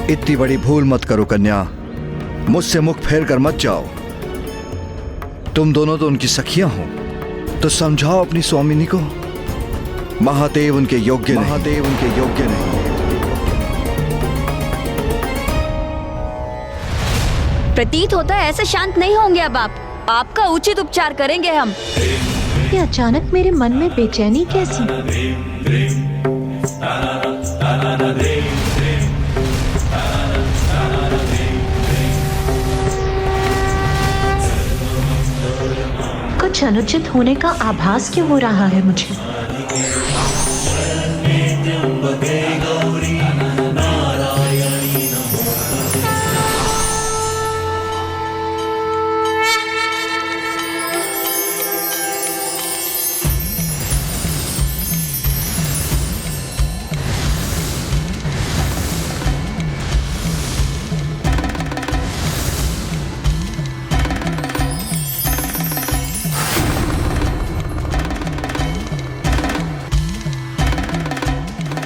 इतनी बड़ी भूल मत करो कन्या, मुझसे मुख फेर कर मत जाओ। तुम दोनों तो उनकी सखियां हो, तो समझाओ अपनी स्वामिनी को। महादेव उनके योग्य नहीं। प्रतीत होता है ऐसे शांत नहीं होंगे अब आप। आपका उचित उपचार करेंगे हम। ये अचानक मेरे मन में बेचैनी कैसी? कुछ अनुचित होने का आभास क्यों हो रहा है मुझे?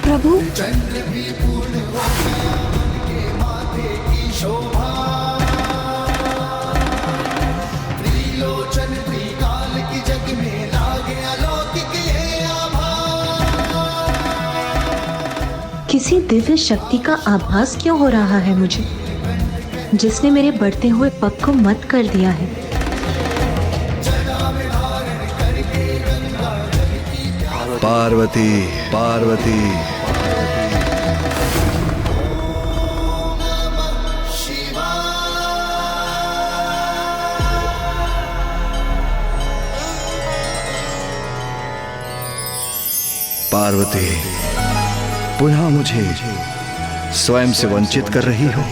प्रभु, चंद्र भी पूर्ण हो गया उनके माथे की शोभा। त्रिलोचन त्रिकाल की जग में लागे अलौकिक ये आभा। किसी दिव्य शक्ति का आभास क्यों हो रहा है मुझे, जिसने मेरे बढ़ते हुए पग को मत कर दिया है? पार्वती, पार्वती। पार्वती, पुनः मुझे स्वयं से वंचित कर रही हो।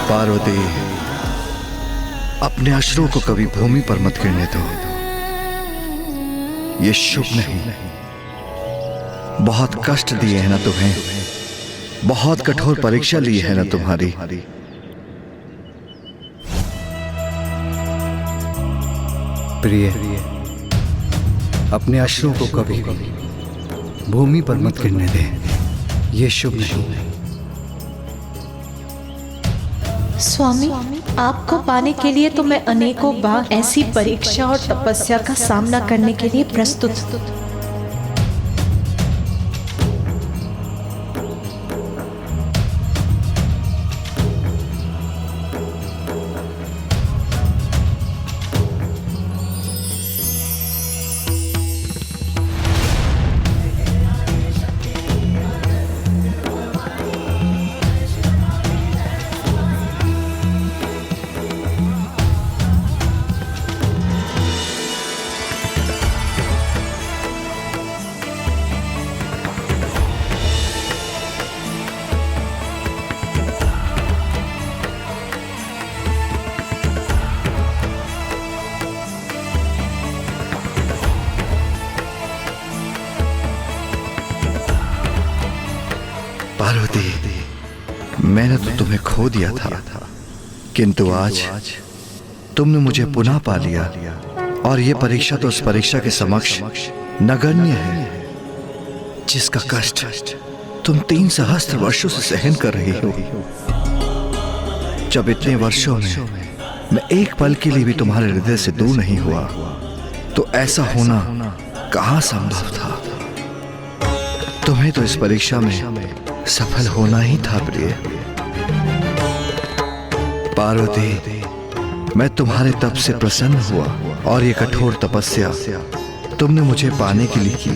पार्वती, अपने अश्रुओं को कभी भूमि पर मत गिरने दो। ये शुभ नहीं। बहुत कष्ट दिए हैं ना तुम्हें, बहुत कठोर परीक्षा ली है ना तुम्हारी। प्रिय, अपने अश्रुओं को कभी भूमि पर मत गिरने दे। ये शुभ नहीं। स्वामी, आपको पाने के लिए तो मैं अनेकों बार ऐसी परीक्षा और तपस्या का सामना करने के लिए प्रस्तुत हूँ। पार्वती, मैंने तो तुम्हें खो दिया था, किंतु आज तुमने मुझे पुनः पा लिया। और ये परीक्षा तो उस परीक्षा के समक्ष नगण्य है, जिसका कष्ट तुम 3 सहस्त्र वर्षों से सहन कर रही हो। जब इतने वर्षों में मैं एक पल के लिए भी तुम्हारे हृदय से दूर नहीं हुआ, तो ऐसा होना कहां संभव था? तुम्हें तो इस परीक्षा में सफल होना ही था प्रिय। पार्वती, मैं तुम्हारे तप से प्रसन्न हुआ और ये कठोर तपस्या तुमने मुझे पाने के लिए की,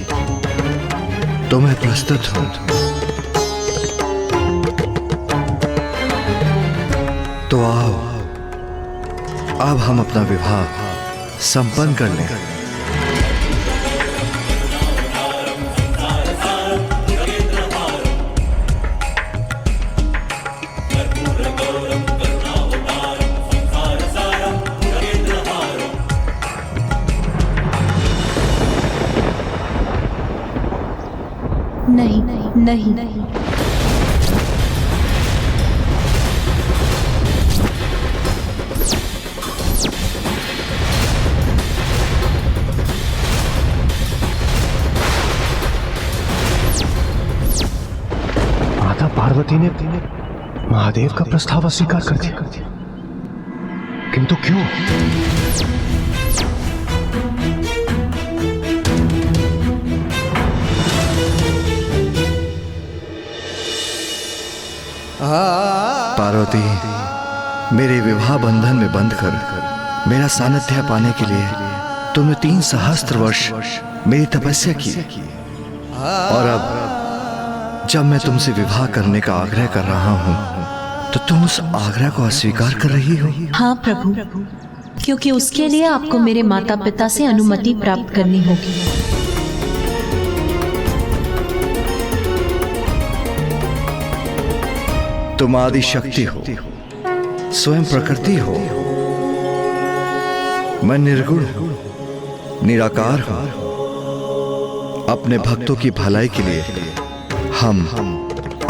तो मैं प्रस्तुत हूं। तो आओ, अब हम अपना विवाह संपन्न कर लें। नहीं नहीं नहीं, माता पार्वती ने महादेव का प्रस्ताव अस्वीकार कर दिया, किंतु क्यों? पार्वती, मेरे विवाह बंधन में बंधकर मेरा सानिध्य पाने के लिए तुमने 3 सहस्त्र वर्ष मेरी तपस्या की, और अब जब मैं तुमसे विवाह करने का आग्रह कर रहा हूं, तो तुम उस आग्रह को अस्वीकार कर रही हो? हाँ प्रभु, क्योंकि उसके लिए आपको मेरे माता पिता से अनुमति प्राप्त करनी होगी। तुम आदि शक्ति हो, स्वयं प्रकृति हो। मैं निर्गुण हूं, निराकार हूं। अपने भक्तों की भलाई के लिए हम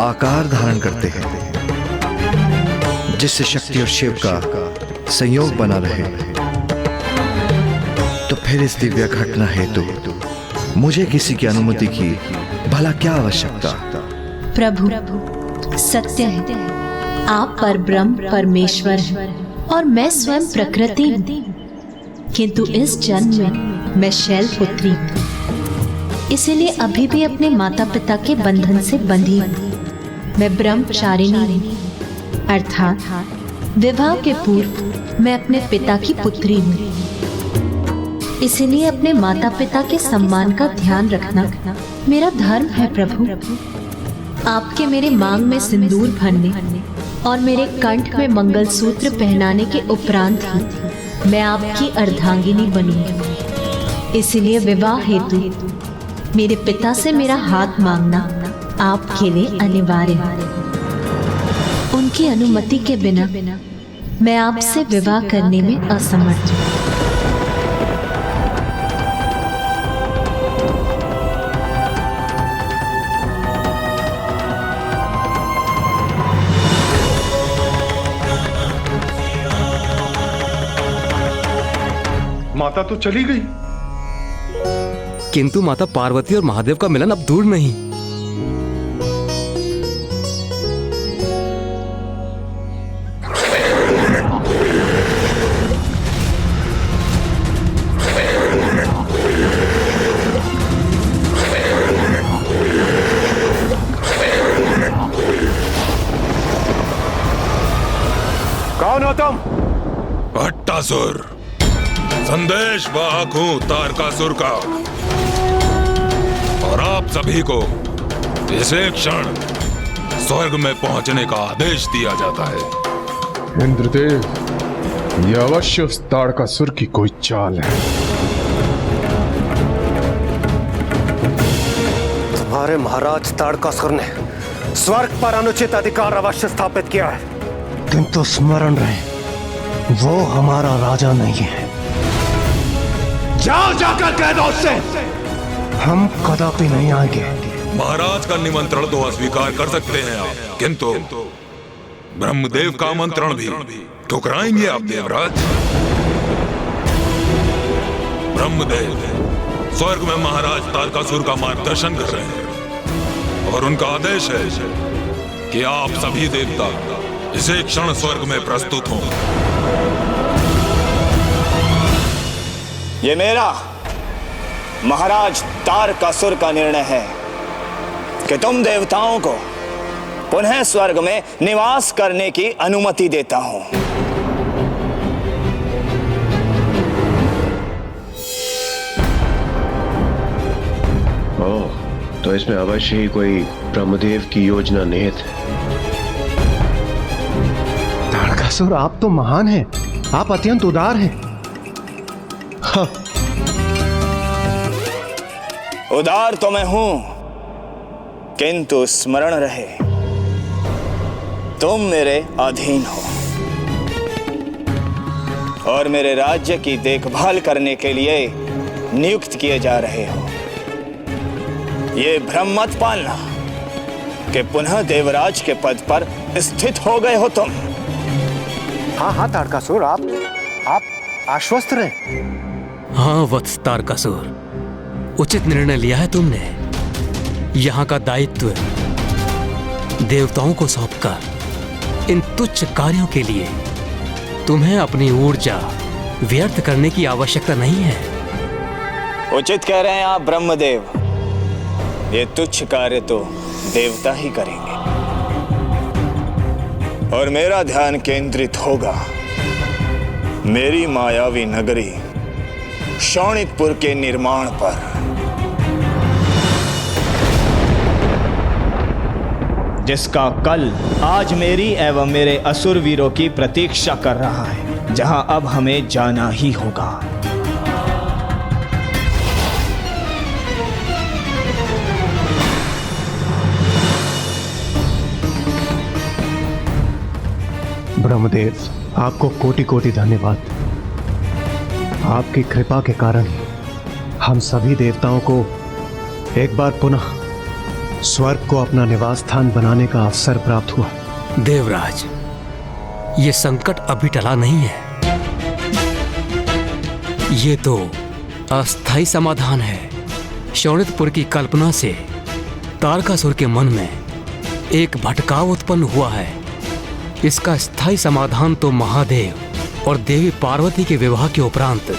आकार धारण करते हैं, जिससे शक्ति और शिव का संयोग बना रहे। तो फिर इस दिव्य घटना हेतु मुझे किसी की अनुमति की भला क्या आवश्यकता? प्रभु, सत्य है, आप परब्रह्म परमेश्वर हैं और मैं स्वयं प्रकृति हूँ, किंतु इस जन्म में मैं शैलपुत्री हूँ। इसीलिए अभी भी अपने माता पिता के बंधन से बंधी हूँ। मैं ब्रह्मचारिणी हूँ, अर्थात विवाह के पूर्व मैं अपने पिता की पुत्री हूँ। इसीलिए अपने माता पिता के सम्मान का ध्यान रखना मेरा धर्म है। प्रभु, आपके मेरे मांग में सिंदूर भरने और मेरे कंठ में मंगलसूत्र पहनाने के उपरांत ही मैं आपकी अर्धांगिनी बनूंगी। इसलिए विवाह हेतु मेरे पिता से मेरा हाथ मांगना आपके लिए अनिवार्य है। उनकी अनुमति के बिना मैं आपसे विवाह करने में असमर्थ हूँ। माता तो चली गई, किंतु माता पार्वती और महादेव का मिलन अब दूर नहीं। कौन हो तुम? भट्टासुर, संदेश वाहक हूं तारकासुर का, और आप सभी को इसे क्षण स्वर्ग में पहुंचने का आदेश दिया जाता है। इंद्रदेव, यह अवश्य उस तारकासुर की कोई चाल है। तुम्हारे महाराज तारकासुर ने स्वर्ग पर अनुचित अधिकार अवश्य स्थापित किया है, किंतु स्मरण रहे, वो हमारा राजा नहीं है। जाओ, जाकर कह दो उससे हम कदापि नहीं आएंगे। महाराज का निमंत्रण तो अस्वीकार कर सकते हैं आप, किंतु ब्रह्मदेव का आमंत्रण भी ठुकराएंगे आप देवराज? ब्रह्मदेव स्वर्ग में महाराज तारकासुर का मार्गदर्शन कर रहे हैं, और उनका आदेश है कि आप सभी देवता इसे क्षण स्वर्ग में प्रस्तुत हों। ये मेरा महाराज तारकासुर का निर्णय है कि तुम देवताओं को पुनः स्वर्ग में निवास करने की अनुमति देता हूं। ओह, तो इसमें अवश्य ही कोई ब्रह्मदेव की योजना निहित है। तारकासुर, आप तो महान हैं, आप अत्यंत उदार हैं। हाँ। उदार तो मैं हूं, किंतु स्मरण रहे तुम मेरे अधीन हो और मेरे राज्य की देखभाल करने के लिए नियुक्त किए जा रहे हो। ये भ्रम मत पालना कि पुनः देवराज के पद पर स्थित हो गए हो तुम। हाँ हाँ तारकासुर, आप आश्वस्त रहे। हाँ वत्स तारकासुर, उचित निर्णय लिया है तुमने। यहाँ का दायित्व देवताओं को सौंपकर इन तुच्छ कार्यों के लिए तुम्हें अपनी ऊर्जा व्यर्थ करने की आवश्यकता नहीं है। उचित कह रहे हैं आप ब्रह्मदेव, ये तुच्छ कार्य तो देवता ही करेंगे और मेरा ध्यान केंद्रित होगा मेरी मायावी नगरी शोणितपुर के निर्माण पर। जिसका कल आज मेरी एवं मेरे असुर वीरों की प्रतीक्षा कर रहा है, जहां अब हमें जाना ही होगा। ब्रह्मदेव, आपको कोटि कोटि धन्यवाद। आपकी कृपा के कारण हम सभी देवताओं को एक बार पुनः स्वर्ग को अपना निवास स्थान बनाने का अवसर प्राप्त हुआ। देवराज, ये संकट अभी टला नहीं है। ये तो अस्थायी समाधान है। शोणितपुर की कल्पना से तारकासुर के मन में एक भटकाव उत्पन्न हुआ है। इसका स्थायी समाधान तो महादेव और देवी पार्वती के विवाह के उपरांत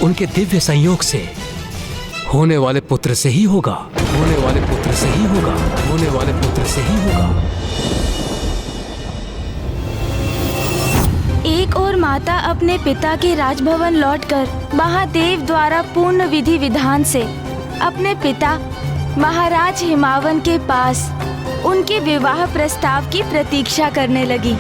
उनके दिव्य संयोग से होने वाले पुत्र से ही होगा। होने वाले पुत्र से ही होगा। होने वाले पुत्र से ही होगा। एक और माता अपने पिता के राजभवन लौटकर महादेव द्वारा पूर्ण विधि विधान से अपने पिता महाराज हिमावन के पास उनके विवाह प्रस्ताव की प्रतीक्षा करने लगी।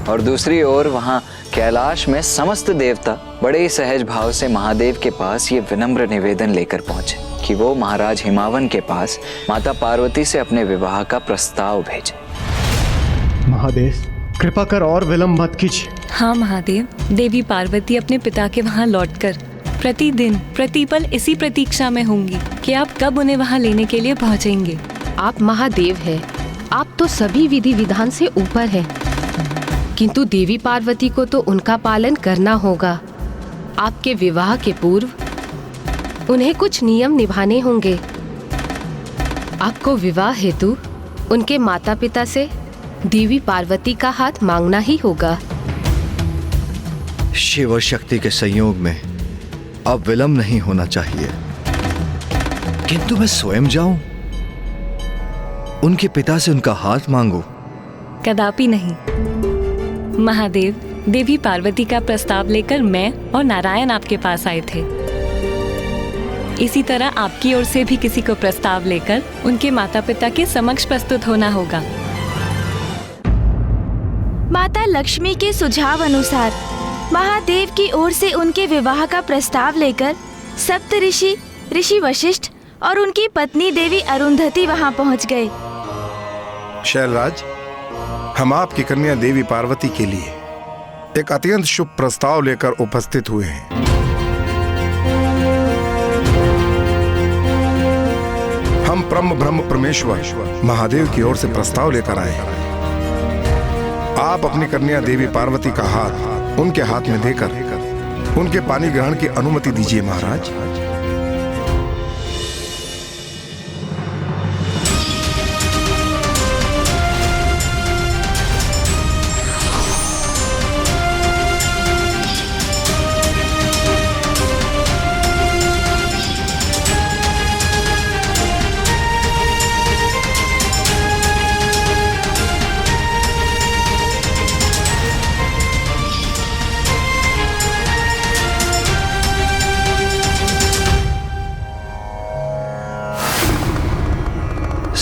और दूसरी ओर वहां कैलाश में समस्त देवता बड़े ही सहज भाव से महादेव के पास ये विनम्र निवेदन लेकर पहुंचे कि वो महाराज हिमावन के पास माता पार्वती से अपने विवाह का प्रस्ताव भेजे। महादेव, कृपा कर और विलंब मत कीजिए। हाँ महादेव, देवी पार्वती अपने पिता के वहाँ लौटकर प्रतिदिन प्रतिपल इसी प्रतीक्षा में होंगी कि आप कब उन्हें वहाँ लेने के लिए पहुँचेंगे। आप महादेव हैं, आप तो सभी विधि विधान से ऊपर हैं, किंतु देवी पार्वती को तो उनका पालन करना होगा। आपके विवाह के पूर्व उन्हें कुछ नियम निभाने होंगे। आपको विवाह हेतु उनके माता पिता से देवी पार्वती का हाथ मांगना ही होगा। शिव और शक्ति के संयोग में अब विलंब नहीं होना चाहिए, किंतु मैं स्वयं जाऊं, उनके पिता से उनका हाथ मांगू? कदापि नहीं महादेव। देवी पार्वती का प्रस्ताव लेकर मैं और नारायण आपके पास आए थे। इसी तरह आपकी ओर से भी किसी को प्रस्ताव लेकर उनके माता पिता के समक्ष प्रस्तुत होना होगा। माता लक्ष्मी के सुझाव अनुसार महादेव की ओर से उनके विवाह का प्रस्ताव लेकर सप्त ऋषि, ऋषि वशिष्ठ और उनकी पत्नी देवी अरुंधति वहां पहुंच गए। शैलराज, हम आपकी कन्या देवी पार्वती के लिए एक अत्यंत शुभ प्रस्ताव लेकर उपस्थित हुए हैं। हम ब्रह्म परमेश्वर महादेव की ओर से प्रस्ताव लेकर आए हैं। आप अपनी कन्या देवी पार्वती का हाथ उनके हाथ में देकर उनके पानी ग्रहण की अनुमति दीजिए महाराज।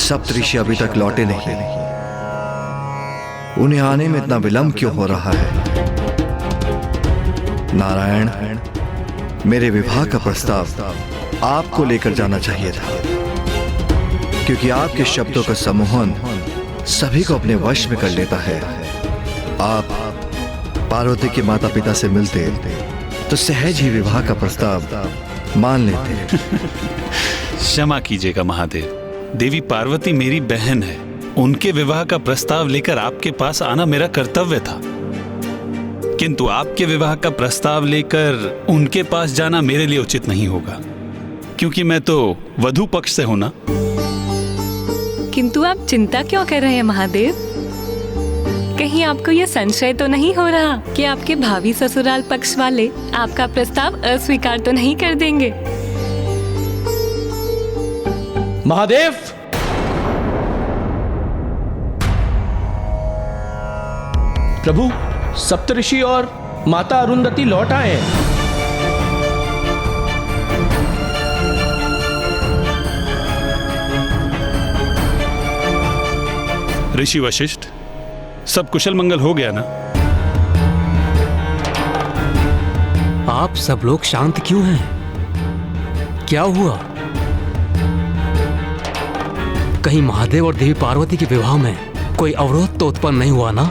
सप्तऋषि अभी तक लौटे नहीं। उन्हें आने में इतना विलंब क्यों हो रहा है? नारायण, मेरे विवाह का प्रस्ताव आपको लेकर जाना चाहिए था, क्योंकि आपके शब्दों का सम्मोहन सभी को अपने वश में कर लेता है। आप पार्वती के माता पिता से मिलते तो सहज ही विवाह का प्रस्ताव मान लेते। क्षमा कीजिएगा महादेव, देवी पार्वती मेरी बहन है। उनके विवाह का प्रस्ताव लेकर आपके पास आना मेरा कर्तव्य था, किंतु आपके विवाह का प्रस्ताव लेकर उनके पास जाना मेरे लिए उचित नहीं होगा, क्योंकि मैं तो वधू पक्ष से हूं ना। किंतु आप चिंता क्यों कर रहे हैं महादेव? कहीं आपको यह संशय तो नहीं हो रहा कि आपके भावी ससुराल पक्ष वाले आपका प्रस्ताव अस्वीकार तो नहीं कर देंगे? महादेव, प्रभु, सप्तऋषि और माता अरुंधति लौट आए हैं। ऋषि वशिष्ठ, सब कुशल मंगल हो गया ना? आप सब लोग शांत क्यों हैं? क्या हुआ? कहीं महादेव और देवी पार्वती के विवाह में कोई अवरोध तो उत्पन्न नहीं हुआ ना?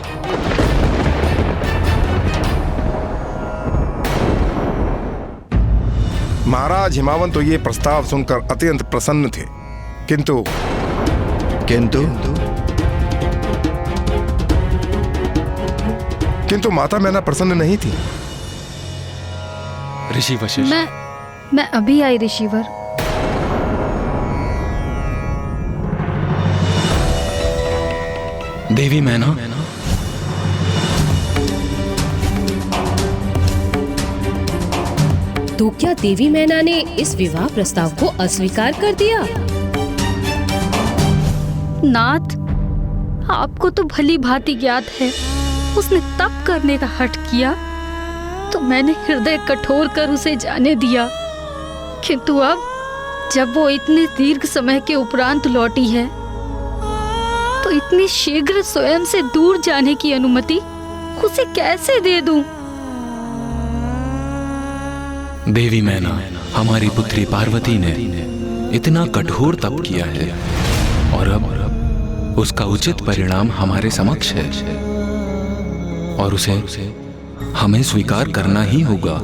महाराज हिमावन तो ये प्रस्ताव सुनकर अत्यंत प्रसन्न थे, किंतु किंतु माता मैना प्रसन्न नहीं थी। ऋषि वशिष्ठ, मैं अभी आई ऋषिवर। देवी मैना, तो क्या देवी मैना ने इस विवाह प्रस्ताव को अस्वीकार कर दिया? नाथ, आपको तो भली भांति ज्ञात है, उसने तप करने का हठ किया तो मैंने हृदय कठोर कर उसे जाने दिया, किंतु अब जब वो इतने दीर्घ समय के उपरांत लौटी है तो इतनी शीघ्र स्वयं से दूर जाने की अनुमति उसे कैसे दे दूं? देवी मैना, हमारी पुत्री पार्वती ने इतना कठोर तप किया है और अब उसका उचित परिणाम हमारे समक्ष है और उसे हमें स्वीकार करना ही होगा।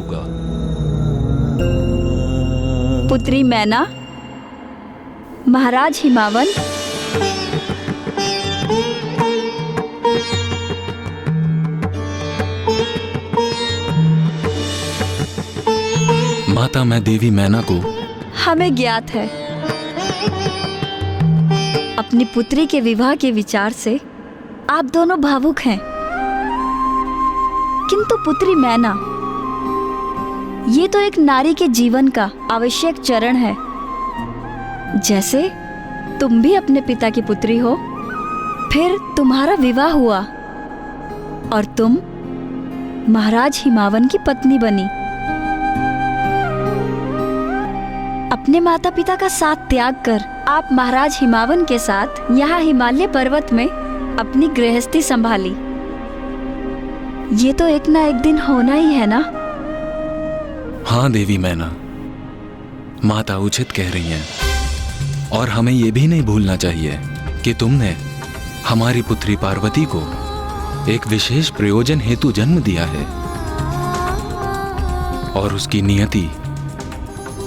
पुत्री मैना, महाराज हिमावन, माता, मैं देवी मैना को हमें ज्ञात है अपनी पुत्री के विवाह के विचार से आप दोनों भावुक हैं, किंतु पुत्री मैना, ये तो एक नारी के जीवन का आवश्यक चरण है। जैसे तुम भी अपने पिता की पुत्री हो, फिर तुम्हारा विवाह हुआ और तुम महाराज हिमावन की पत्नी बनी। अपने माता पिता का साथ त्याग कर आप महाराज हिमावन के साथ यहाँ हिमालय पर्वत में अपनी गृहस्थी संभाली। ये तो एक ना एक दिन होना ही है ना? हाँ देवी मैना, माता उचित कह रही हैं और हमें यह भी नहीं भूलना चाहिए कि तुमने हमारी पुत्री पार्वती को एक विशेष प्रयोजन हेतु जन्म दिया है और उसकी नियति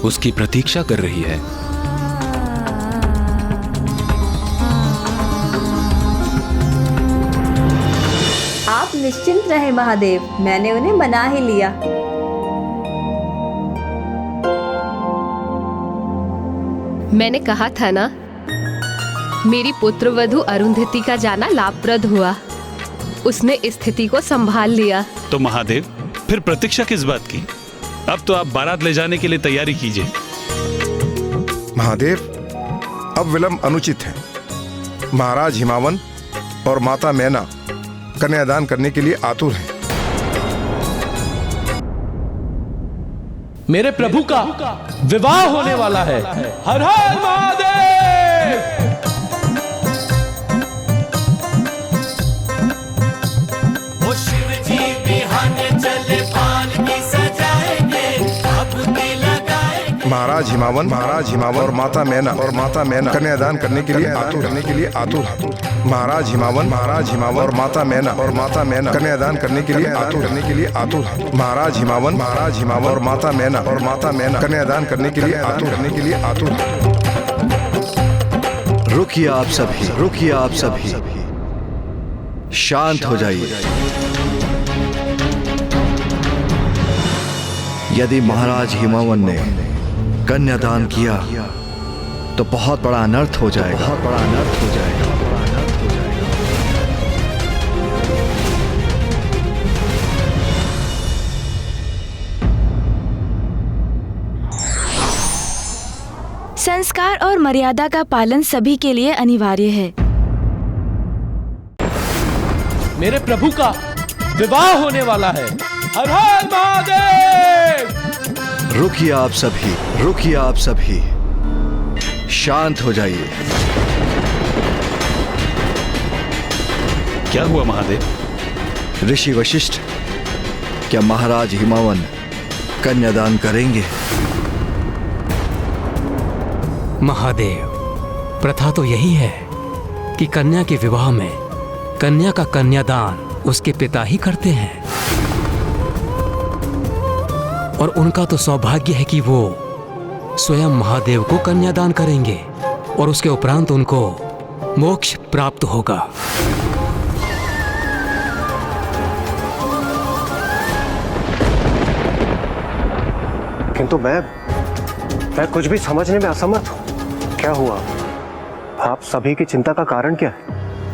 उसकी प्रतीक्षा कर रही है। आप निश्चिंत रहे महादेव, मैंने उन्हें मना ही लिया। मैंने कहा था ना, मेरी पुत्रवधू अरुंधति का जाना लाभप्रद हुआ। उसने स्थिति को संभाल लिया। तो महादेव, फिर प्रतीक्षा किस बात की? अब तो आप बारात ले जाने के लिए तैयारी कीजिए। महादेव, अब विलंब अनुचित है। महाराज हिमावन और माता मैना कन्यादान करने के लिए आतुर हैं। मेरे प्रभु का विवाह होने वाला है। हर हर महादेव। महाराज हिमावन और माता मैना कन्यादान करने के लिए आतुर। महाराज हिमावन और माता मैना कन्यादान करने के लिए आतुर। महाराज हिमावन और माता मैना कन्यादान करने के लिए आतुर। रुकिए आप सभी, शांत हो जाइए। यदि महाराज हिमावन ने कन्यादान किया तो बहुत बड़ा अनर्थ हो जाएगा। संस्कार और मर्यादा का पालन सभी के लिए अनिवार्य है। मेरे प्रभु का विवाह होने वाला है। हर हर महादेव। रुकिए आप सभी, शांत हो जाइए। क्या हुआ महादेव? ऋषि वशिष्ठ, क्या महाराज हिमावन कन्यादान करेंगे? महादेव, प्रथा तो यही है कि कन्या के विवाह में कन्या का कन्यादान उसके पिता ही करते हैं, और उनका तो सौभाग्य है कि वो स्वयं महादेव को कन्यादान करेंगे और उसके उपरांत उनको मोक्ष प्राप्त होगा। किंतु मैं कुछ भी समझने में असमर्थ हूं। क्या हुआ? आप सभी की चिंता का कारण क्या है?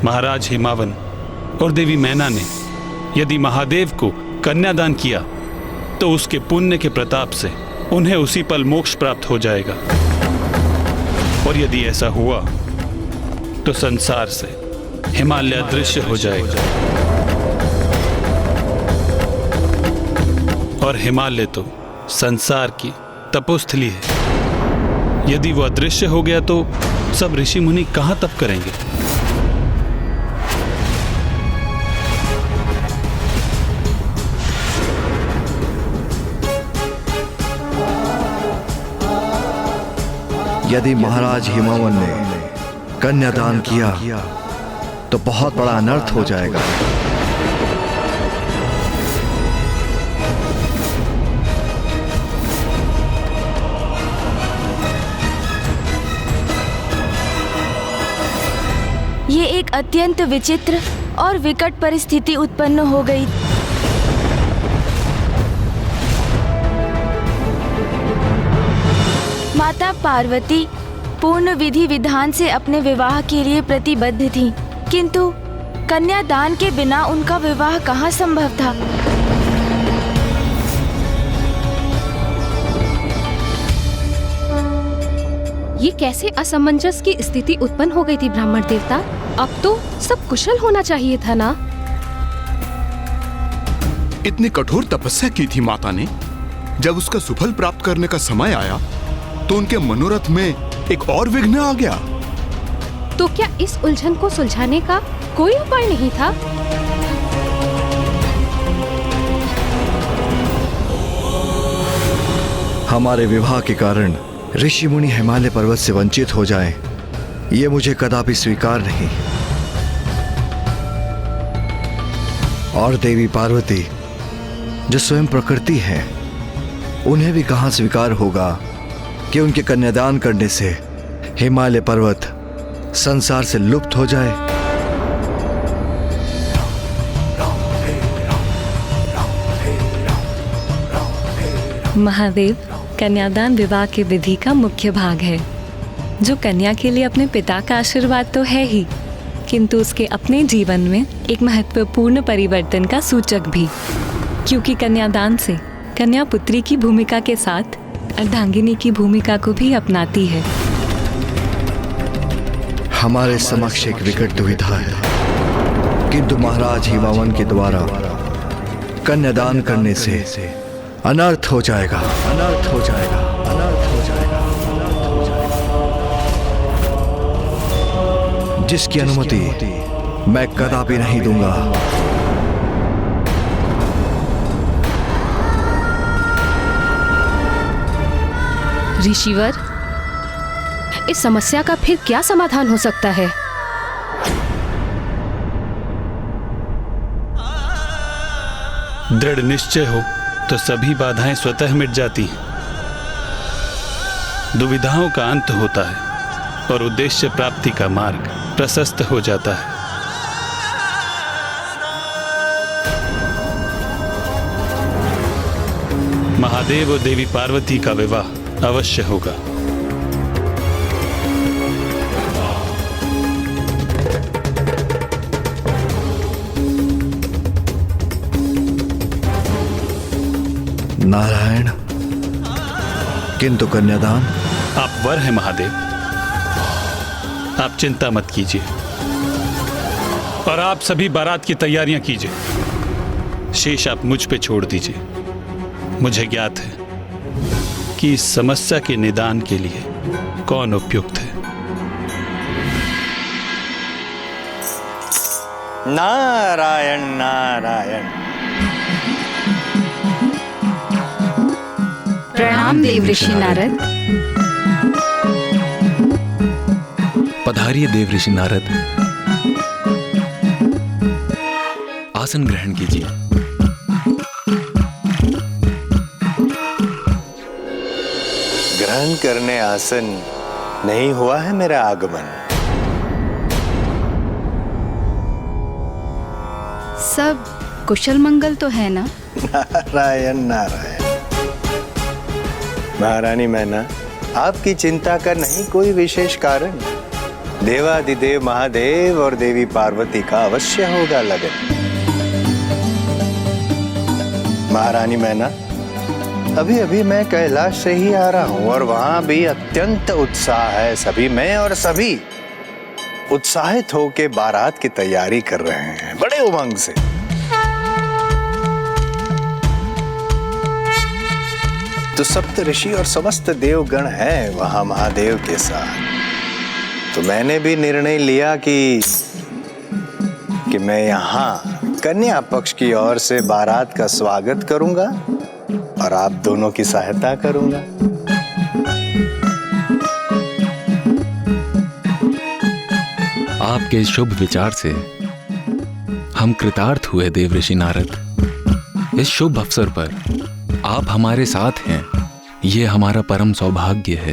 महाराज हिमावन और देवी मैना ने यदि महादेव को कन्यादान किया तो उसके पुण्य के प्रताप से उन्हें उसी पल मोक्ष प्राप्त हो जाएगा, और यदि ऐसा हुआ तो संसार से हिमालय अदृश्य हो जाएगा, और हिमालय तो संसार की तपोस्थली है। यदि वो अदृश्य हो गया तो सब ऋषि मुनि कहां तप करेंगे? यदि महाराज हिमावन ने कन्यादान किया तो बहुत बड़ा अनर्थ हो जाएगा। ये एक अत्यंत विचित्र और विकट परिस्थिति उत्पन्न हो गई। माता पार्वती पूर्ण विधि विधान से अपने विवाह के लिए प्रतिबद्ध थीं, किंतु कन्यादान के बिना उनका विवाह कहाँ संभव था। ये कैसे असमंजस की स्थिति उत्पन्न हो गई थी ब्राह्मण देवता? अब तो सब कुशल होना चाहिए था ना? इतनी कठोर तपस्या की थी माता ने। जब उसका सुफल प्राप्त करने का समय आया तो उनके मनोरथ में एक और विघ्न आ गया। तो क्या इस उलझन को सुलझाने का कोई उपाय नहीं था? हमारे विवाह के कारण ऋषि मुनि हिमालय पर्वत से वंचित हो जाएं, ये मुझे कदापि स्वीकार नहीं। और देवी पार्वती जो स्वयं प्रकृति है, उन्हें भी कहां स्वीकार होगा कि उनके कन्यादान करने से हिमालय पर्वत संसार से लुप्त हो जाए। महादेव, कन्यादान विवाह की विधि का मुख्य भाग है, जो कन्या के लिए अपने पिता का आशीर्वाद तो है ही, किंतु उसके अपने जीवन में एक महत्वपूर्ण परिवर्तन का सूचक भी, क्योंकि कन्यादान से कन्या पुत्री की भूमिका के साथ अर्धांगिनी की भूमिका को भी अपनाती है। हमारे समक्ष एक विकट दुविधा है, किंतु महाराज हिमावन के द्वारा कन्यादान करने से अनर्थ हो जाएगा, अनर्थ हो जाएगा, अनर्थ हो जाएगा, अनर्थ हो जाएगा, जिसकी अनुमति मैं कदापि नहीं दूंगा। ऋषिवर, इस समस्या का फिर क्या समाधान हो सकता है? दृढ़ निश्चय हो तो सभी बाधाएं स्वतः मिट जाती हैं। दुविधाओं का अंत होता है और उद्देश्य प्राप्ति का मार्ग प्रशस्त हो जाता है। महादेव और देवी पार्वती का विवाह अवश्य होगा। नारायण, किंतु कन्यादान? आप वर हैं महादेव, आप चिंता मत कीजिए और आप सभी बारात की तैयारियां कीजिए। शेष आप मुझ पे छोड़ दीजिए। मुझे ज्ञात है कि इस समस्या के निदान के लिए कौन उपयुक्त है। नारायण नारायण। प्रणाम देव ऋषि नारद। पधारिए देव ऋषि नारद, आसन ग्रहण कीजिए। ग्रहण करने आसन नहीं हुआ है मेरा आगमन। सब कुशल मंगल तो है ना? नारायण नारायण। महारानी मैना, आपकी चिंता का नहीं कोई विशेष कारण। देवादिदेव महादेव और देवी पार्वती का अवश्य होगा लगन। महारानी मैना, अभी अभी मैं कैलाश से ही आ रहा हूं और वहां भी अत्यंत उत्साह है। सभी में और सभी उत्साहित होकर बारात की तैयारी कर रहे हैं बड़े उमंग से। तो सप्त ऋषि और समस्त देवगण हैं वहां महादेव के साथ। तो मैंने भी निर्णय लिया कि मैं यहाँ कन्या पक्ष की ओर से बारात का स्वागत करूंगा और आप दोनों की सहायता करूंगा। आपके इस शुभ विचार से हम कृतार्थ हुए देव ऋषि नारद। इस शुभ अवसर पर आप हमारे साथ हैं, ये हमारा परम सौभाग्य है।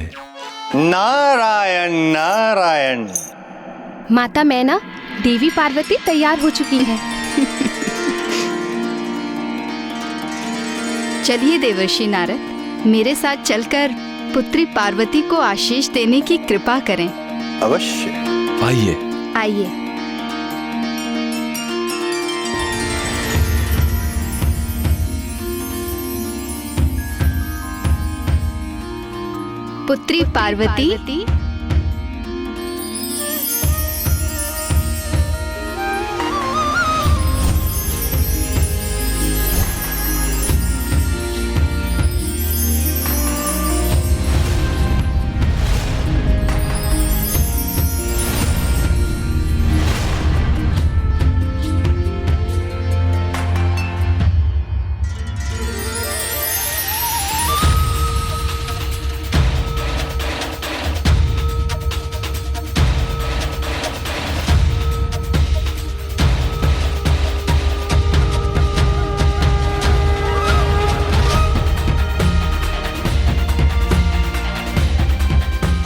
नारायण नारायण। माता मैना, देवी पार्वती तैयार हो चुकी है। चलिए देवर्षि नारद, मेरे साथ चलकर पुत्री पार्वती को आशीष देने की कृपा करें। अवश्य। आइए आइए। पुत्री पार्वती,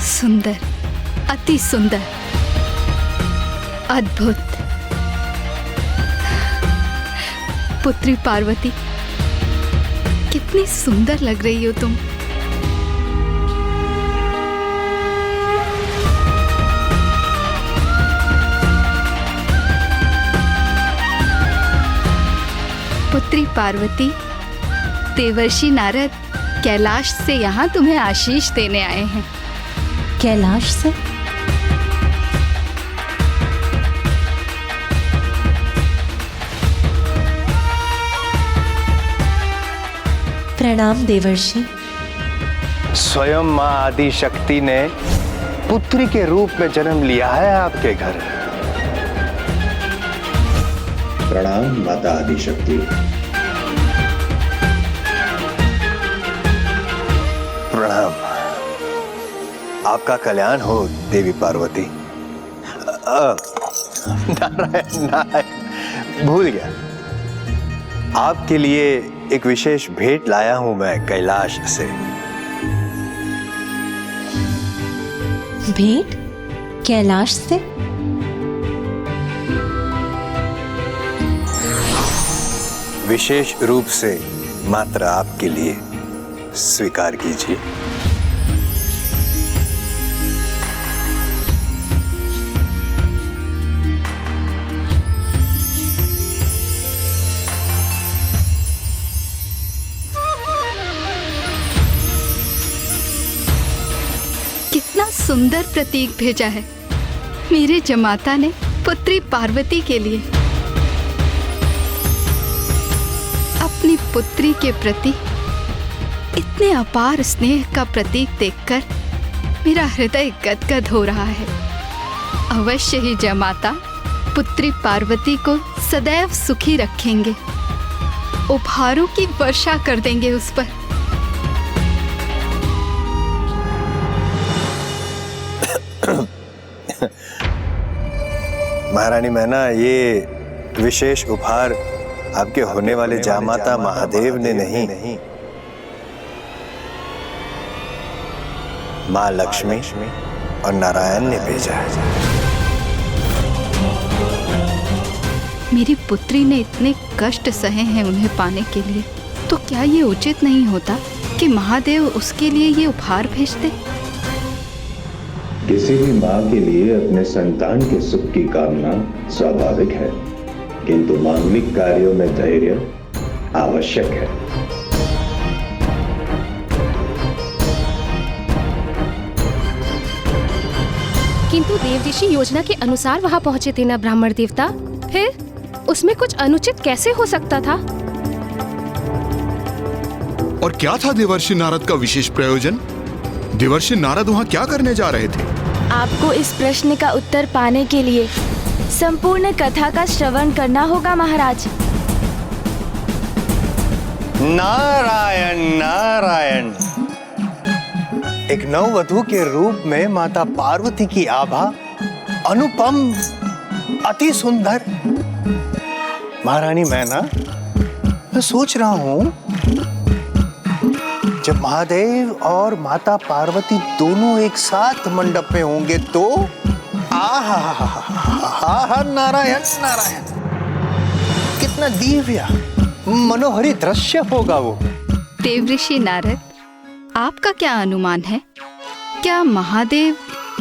सुंदर, अति सुंदर, अद्भुत। पुत्री पार्वती, कितनी सुंदर लग रही हो तुम। पुत्री पार्वती, देवर्षि नारद कैलाश से यहाँ तुम्हें आशीष देने आए हैं। कैलाश से? प्रणाम देवर्षि। स्वयं माँ आदि शक्ति ने पुत्री के रूप में जन्म लिया है आपके घर। प्रणाम माता आदि शक्ति। प्रणाम। आपका कल्याण हो देवी पार्वती। नारायण नारायण, भूल गया। आपके लिए एक विशेष भेंट लाया हूं मैं कैलाश से। भेंट कैलाश से? विशेष रूप से मात्र आपके लिए, स्वीकार कीजिए। कितना सुंदर प्रतीक भेजा है मेरे जमाता ने पुत्री पार्वती के लिए। अपनी पुत्री के प्रति इतने अपार स्नेह का प्रतीक देखकर मेरा हृदय गदगद हो रहा है। अवश्य ही जमाता पुत्री पार्वती को सदैव सुखी रखेंगे, उपहारों की वर्षा कर देंगे उस पर। महारानी मैना, ये विशेष उपहार आपके होने वाले जामाता महादेव ने नहीं, माँ लक्ष्मी और नारायण ने भेजा है। मेरी पुत्री ने इतने कष्ट सहे हैं उन्हें पाने के लिए, तो क्या ये उचित नहीं होता कि महादेव उसके लिए ये उपहार भेजते? किसी भी माँ के लिए अपने संतान के सुख की कामना स्वाभाविक है, किंतु मांगलिक कार्यों में धैर्य आवश्यक है। किंतु देव ऋषि योजना के अनुसार वहां पहुंचे थे ना ब्राह्मण देवता, फिर उसमें कुछ अनुचित कैसे हो सकता था? और क्या था देवर्षि नारद का विशेष प्रयोजन? देवर्षि नारद वहां क्या करने जा रहे थे? आपको इस प्रश्न का उत्तर पाने के लिए संपूर्ण कथा का श्रवण करना होगा महाराज। नारायण नारायण, एक नववधू के रूप में माता पार्वती की आभा अनुपम, अति सुंदर। महारानी मैं सोच रहा हूं, जब महादेव और माता पार्वती दोनों एक साथ मंडप में होंगे तो आहा, नारायण नारायण, कितना दिव्य मनोहरी दृश्य होगा वो। देव ऋषि नारद, आपका क्या अनुमान है? क्या महादेव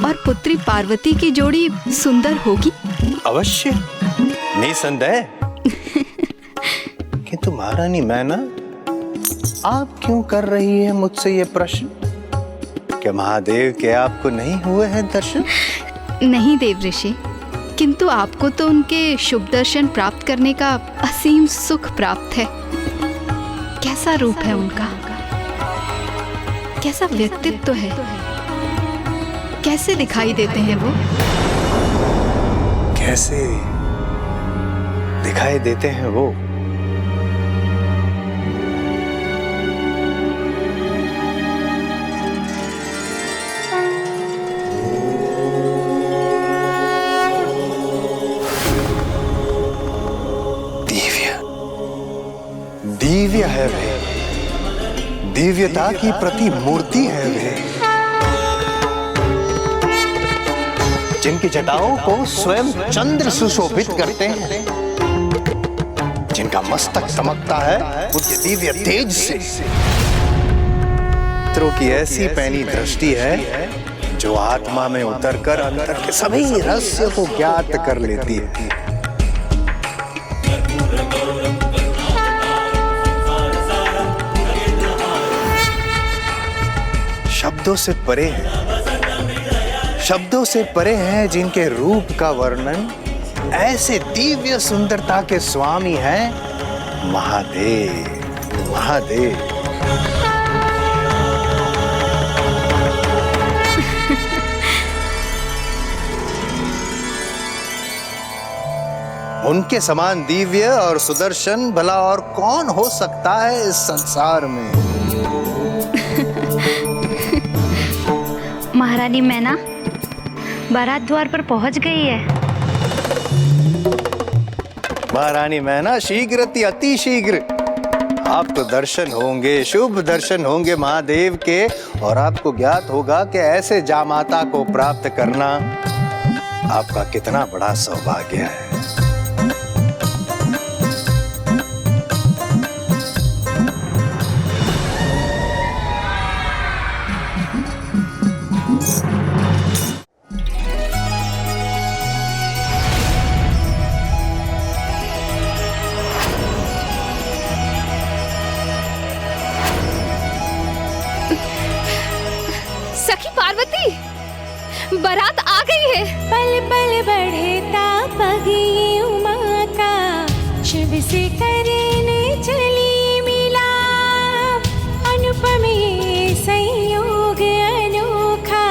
और पुत्री पार्वती की जोड़ी सुंदर होगी? अवश्य, निसंदेह। किंतु महारानी मैना, आप क्यों कर रही है मुझसे ये प्रश्न? क्या महादेव के आपको नहीं हुए हैं दर्शन? नहीं देव ऋषि, किंतु आपको तो उनके शुभ दर्शन प्राप्त करने का असीम सुख प्राप्त है। कैसा रूप है उनका, कैसा व्यक्तित्व है, कैसे दिखाई देते हैं वो? कैसे दिखाई देते हैं वो? दिव्य है वे, दिव्यता की प्रतिमूर्ति है वे, जिनकी जटाओं को स्वयं चंद्र सुशोभित करते हैं, जिनका मस्तक चमकता है उनके दिव्य तेज से। पुत्रों की ऐसी पैनी दृष्टि है जो आत्मा में उतरकर अंतर के सभी रहस्य को ज्ञात कर लेती है। शब्दों से परे है, शब्दों से परे हैं जिनके रूप का वर्णन ऐसे दिव्य सुंदरता के स्वामी हैं महादेव। महादेव उनके समान दिव्य और सुदर्शन भला और कौन हो सकता है इस संसार में? महारानी मैना बारात द्वार पर पहुंच गई है। महारानी मैना शीघ्र अति शीघ्र आपको दर्शन होंगे, शुभ दर्शन होंगे महादेव के, और आपको ज्ञात होगा कि ऐसे जामाता को प्राप्त करना आपका कितना बड़ा सौभाग्य है। सखी पार्वती, बारात आ गई है। पल पल बढ़ता पगी उमा का, शिव से करने चली मिलाप। अनुपम ये संयोग अनोखा,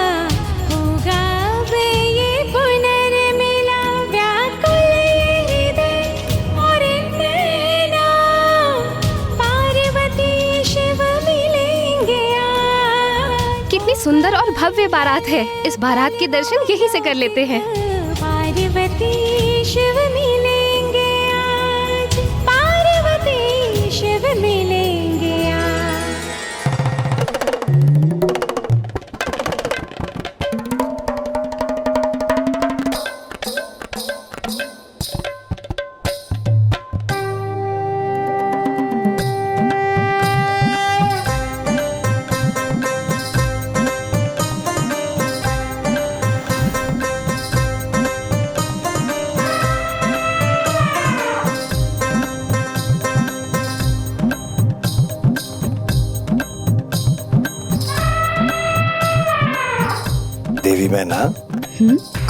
होगा अब ये पुनर्मिलाप। व्याकुल ये हृदय और नैना, पार्वती शिव मिलेंगे आज। कितनी सुंदर और भव्य बारात है। इस बारात के दर्शन यहीं से कर लेते हैं। पार्वती शिव मिलेंगे आज, पार्वती शिव मिलेंगे आज। देवी मैना,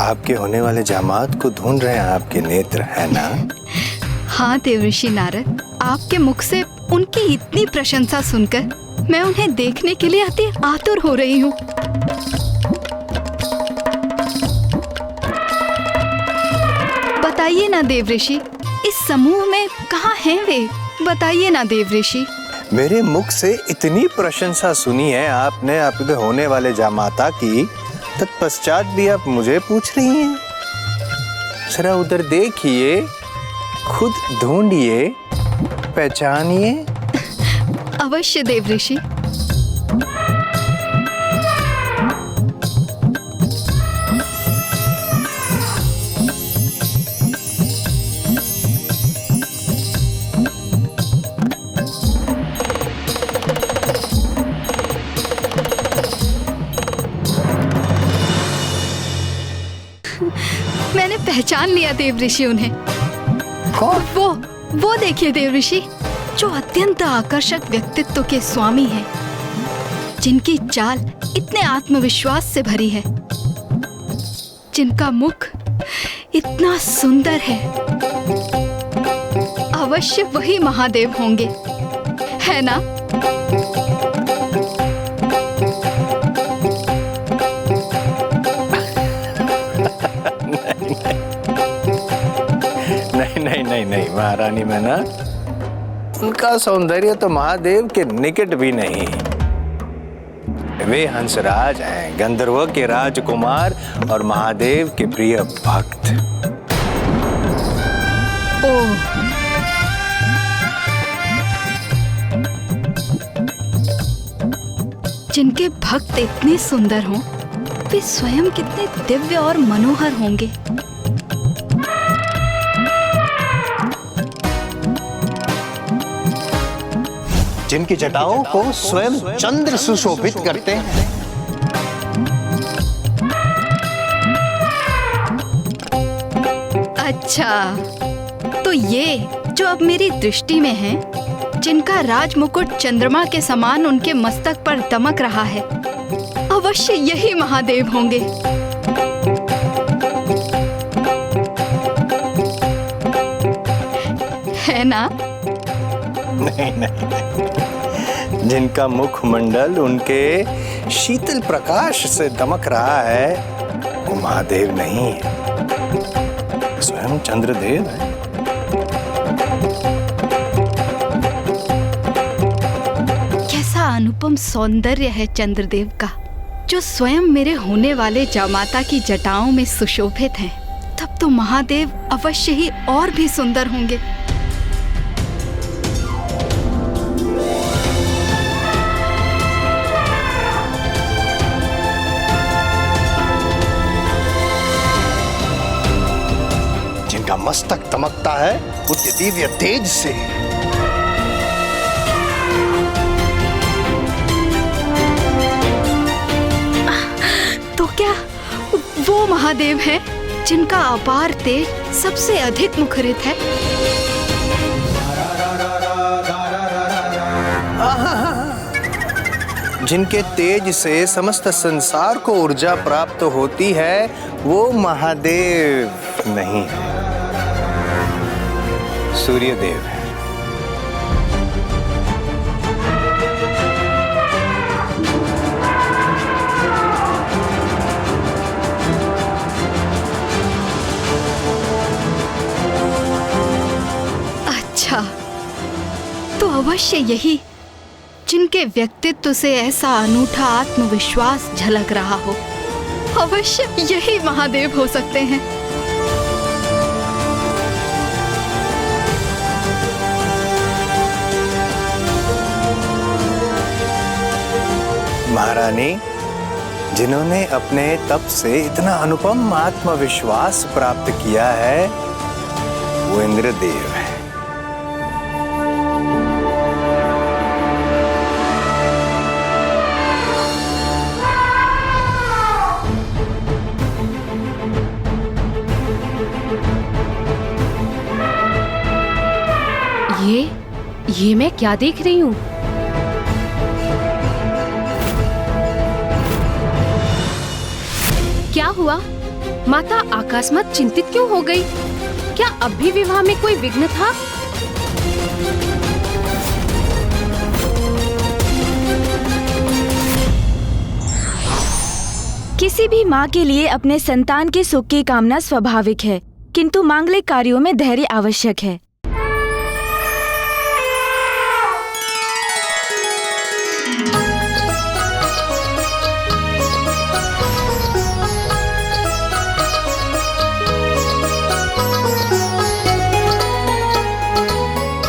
आपके होने वाले जामात को ढूंढ रहे हैं आपके नेत्र, है ना? हाँ देवऋषि नारद, आपके मुख से उनकी इतनी प्रशंसा सुनकर मैं उन्हें देखने के लिए अति आतुर हो रही हूँ। बताइए ना देवऋषि, इस समूह में कहाँ हैं वे? बताइए ना देवऋषि। मेरे मुख से इतनी प्रशंसा सुनी है आपने आपके होने वाले जामाता की, तत्पश्चात भी आप मुझे पूछ रही हैं? जरा उधर देखिए, खुद ढूंढिए, पहचानिए। अवश्य देवऋषि। मैंने पहचान लिया देवऋषि उन्हें। वो देखिए देवऋषि, जो अत्यंत आकर्षक व्यक्तित्व के स्वामी हैं, जिनकी चाल इतने आत्मविश्वास से भरी है, जिनका मुख इतना सुंदर है। अवश्य वही महादेव होंगे, है ना? नहीं महारानी मैना, उनका सौंदर्य तो महादेव के निकट भी नहीं। वे हंसराज हैं, गंधर्व के राजकुमार और महादेव के प्रिय भक्त। ओह, जिनके भक्त इतने सुंदर हों, वे स्वयं कितने दिव्य और मनोहर होंगे। जिनकी जटाओं को स्वयं चंद्र सुशोभित करते हैं। अच्छा, तो ये जो अब मेरी दृष्टि में है, जिनका राजमुकुट चंद्रमा के समान उनके मस्तक पर दमक रहा है, अवश्य यही महादेव होंगे। है ना? नहीं, जिनका मुखमंडल उनके शीतल प्रकाश से दमक रहा है, वो महादेव नहीं है, स्वयं चंद्रदेव है। कैसा अनुपम सौंदर्य है चंद्रदेव का, जो स्वयं मेरे होने वाले जामाता की जटाओं में सुशोभित हैं, तब तो महादेव अवश्य ही और भी सुंदर होंगे। जिनका मस्तक दमकता है उस दिव्य तेज से। तो क्या वो महादेव हैं जिनका अपार तेज सबसे अधिक मुखरित है? जिनके तेज से समस्त संसार को ऊर्जा प्राप्त होती है, वो महादेव नहीं है, सूर्यदेव है। अच्छा, तो अवश्य यही जिनके व्यक्तित्व से ऐसा अनूठा आत्मविश्वास झलक रहा हो, अवश्य यही महादेव हो सकते हैं। महारानी, जिन्होंने अपने तप से इतना अनुपम आत्मविश्वास प्राप्त किया है, वो इंद्रदेव है। ये मैं क्या देख रही हूँ? क्या हुआ? माता अकस्मात चिंतित क्यों हो गई? क्या अब भी विवाह में कोई विघ्न था? किसी भी माँ के लिए अपने संतान के सुख की कामना स्वाभाविक है, किंतु मांगलिक कार्यों में धैर्य आवश्यक है।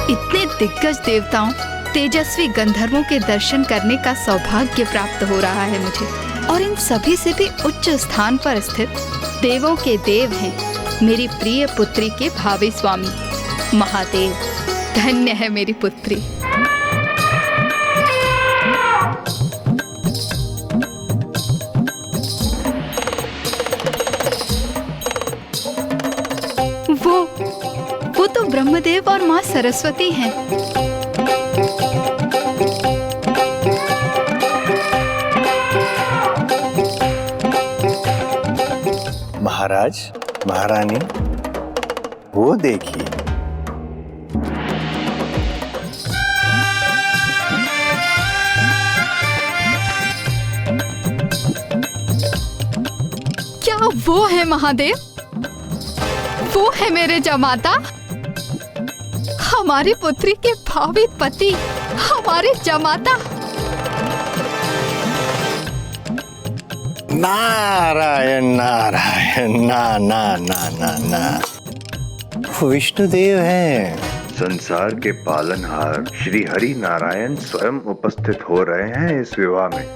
इतने दिग्गज देवताओं, तेजस्वी गंधर्वों के दर्शन करने का सौभाग्य प्राप्त हो रहा है मुझे, और इन सभी से भी उच्च स्थान पर स्थित देवों के देव हैं मेरी प्रिय पुत्री के भावी स्वामी महादेव। धन्य है मेरी पुत्री। वो तो ब्रह्मदेव और माँ सरस्वती हैं। महाराज, महारानी, वो देखिए। क्या वो है महादेव? वो है मेरे जमाता, हमारी पुत्री के भावी पति, हमारे जमाता। नारायण नारायण, ना ना ना ना ना, विष्णुदेव हैं। संसार के पालनहार श्री हरि नारायण स्वयं उपस्थित हो रहे हैं इस विवाह में।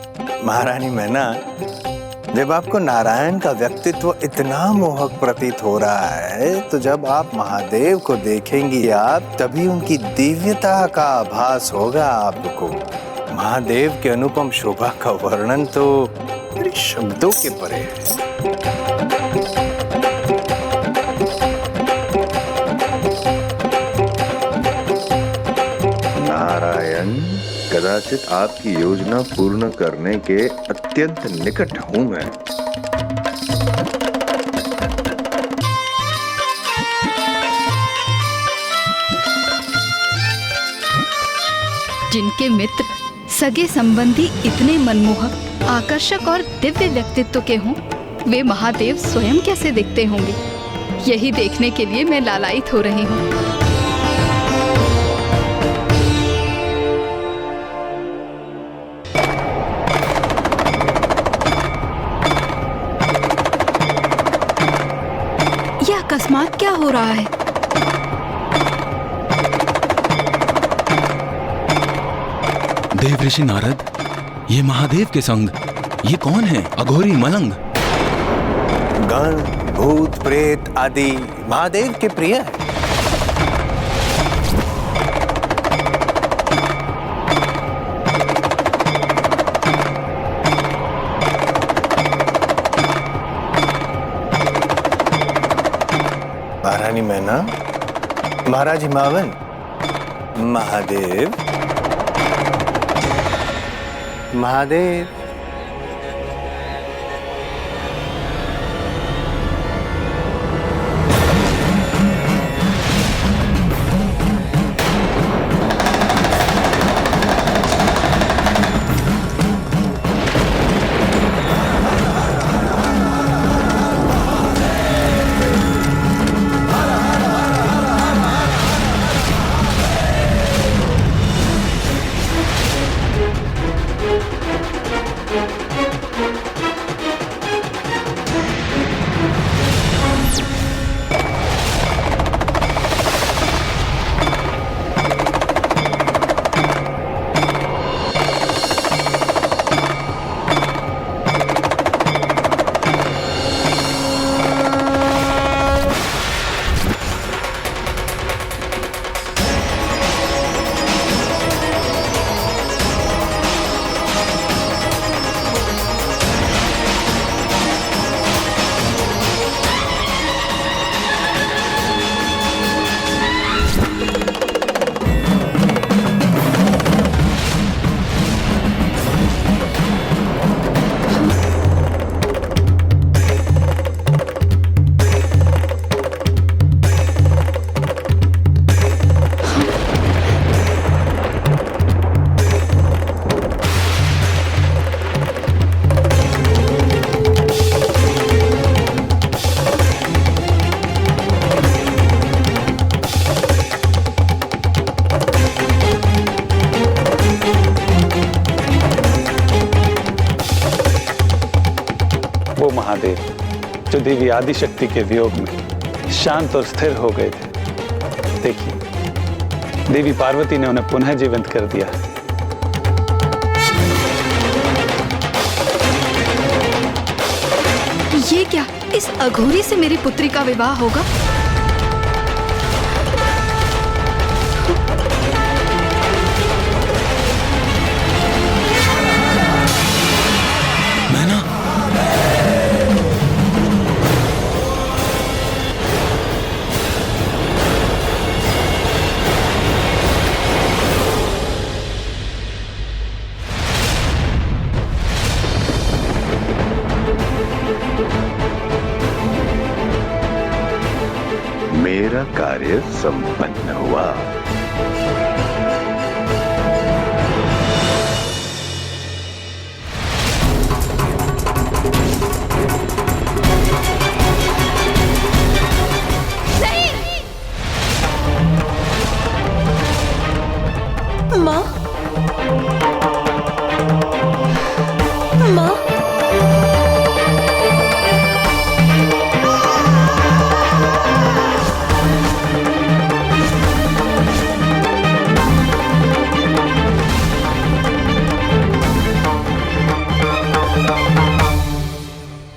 महारानी मैना, जब आपको नारायण का व्यक्तित्व इतना मोहक प्रतीत हो रहा है, तो जब आप महादेव को देखेंगी आप, तभी उनकी दिव्यता का आभास होगा आपको। महादेव के अनुपम शोभा का वर्णन तो मेरे शब्दों के परे है। नारायण, कदाचित आपकी योजना पूर्ण करने के अत्यंत निकट हूं मैं। जिनके मित्र, सगे संबंधी इतने मनमोहक, आकर्षक और दिव्य व्यक्तित्व के हों, वे महादेव स्वयं कैसे दिखते होंगे, यही देखने के लिए मैं लालायित हो रही हूँ। अकस्मात क्या हो रहा है? देव ऋषि नारद, ये महादेव के संग ये कौन है? अघोरी मलंग। गण भूत प्रेत आदि महादेव के प्रिय है। महारानी मैना, महाराज हिमावन, महादेव, महादेव। महादेव जो देवी आदिशक्ति के वियोग में शांत और स्थिर हो गए थे, देखिए देवी पार्वती ने उन्हें पुनः जीवंत कर दिया। ये क्या? इस अघोरी से मेरी पुत्री का विवाह होगा? मेरा कार्य संपन्न हुआ। माँ, माँ,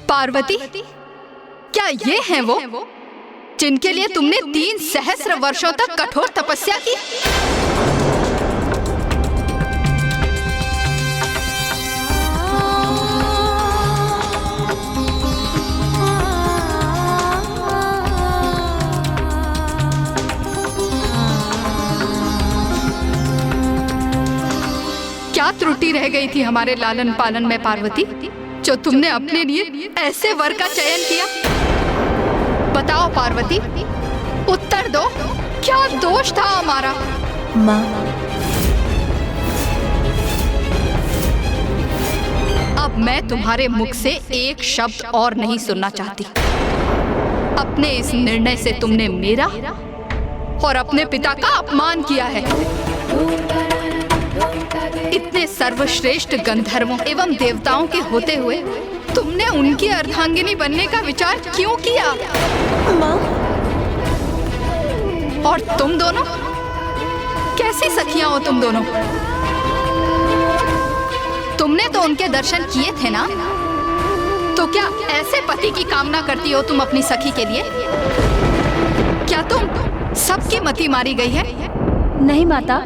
पार्वती, क्या ये हैं वो जिनके लिए तुमने 3 सहस्र वर्षों तक कठोर तपस्या की? क्या त्रुटि रह गई थी हमारे लालन पालन में पार्वती, जो तुमने अपने लिए ऐसे वर का चयन किया? बताओ पार्वती, उत्तर दो, क्या दोष था हमारा? माँ, अब मैं तुम्हारे मुख से एक शब्द और नहीं सुनना चाहती। अपने इस निर्णय से तुमने मेरा और अपने पिता का अपमान किया है। इतने सर्वश्रेष्ठ गंधर्वों एवं देवताओं के होते हुए तुमने उनकी अर्धांगिनी बनने का विचार क्यों किया? माँ, और तुम दोनों कैसी सखियां हो तुम दोनों? तुमने तो उनके दर्शन किए थे ना, तो क्या ऐसे पति की कामना करती हो तुम अपनी सखी के लिए? क्या तुम सबकी मति मारी गई है? नहीं माता,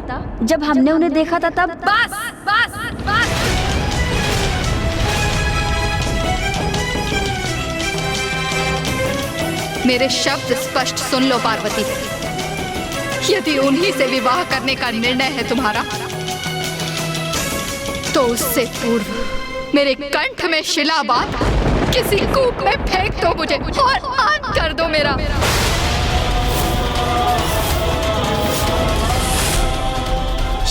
जब हमने उन्हें देखा था तब। बस बस बस। मेरे शब्द स्पष्ट सुन लो पार्वती। यदि उन्हीं से विवाह करने का निर्णय है तुम्हारा, तो उससे पूर्व मेरे कंठ में शिला बांध किसी कूप में फेंक दो मुझे और अंत कर दो मेरा।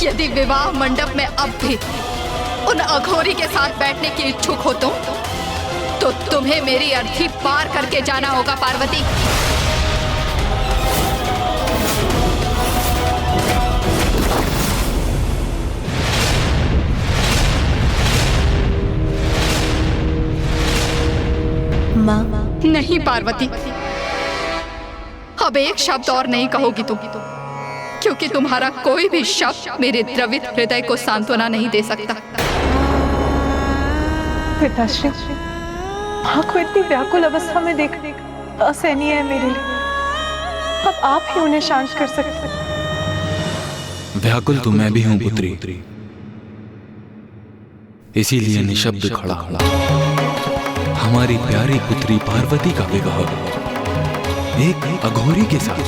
यदि विवाह मंडप में अब भी उन अघोरी के साथ बैठने की इच्छुक हो तुम, तो तुम्हें मेरी अर्थी पार करके जाना होगा पार्वती। माँ। नहीं पार्वती, अब एक शब्द और नहीं कहोगी तुम, क्योंकि तुम्हारा कोई भी शब्द मेरे द्रवित हृदय को सांत्वना नहीं दे सकता। पिताश्री, माँ को इतनी व्याकुल अवस्था में देखने असहनीय है मेरे लिए। अब आप ही उन्हें शांत कर सकते। व्याकुल तो मैं भी हूं पुत्री, इसीलिए निशब्द खड़ा हूं। हमारी प्यारी पुत्री पार्वती का विवाह एक अघोरी के साथ,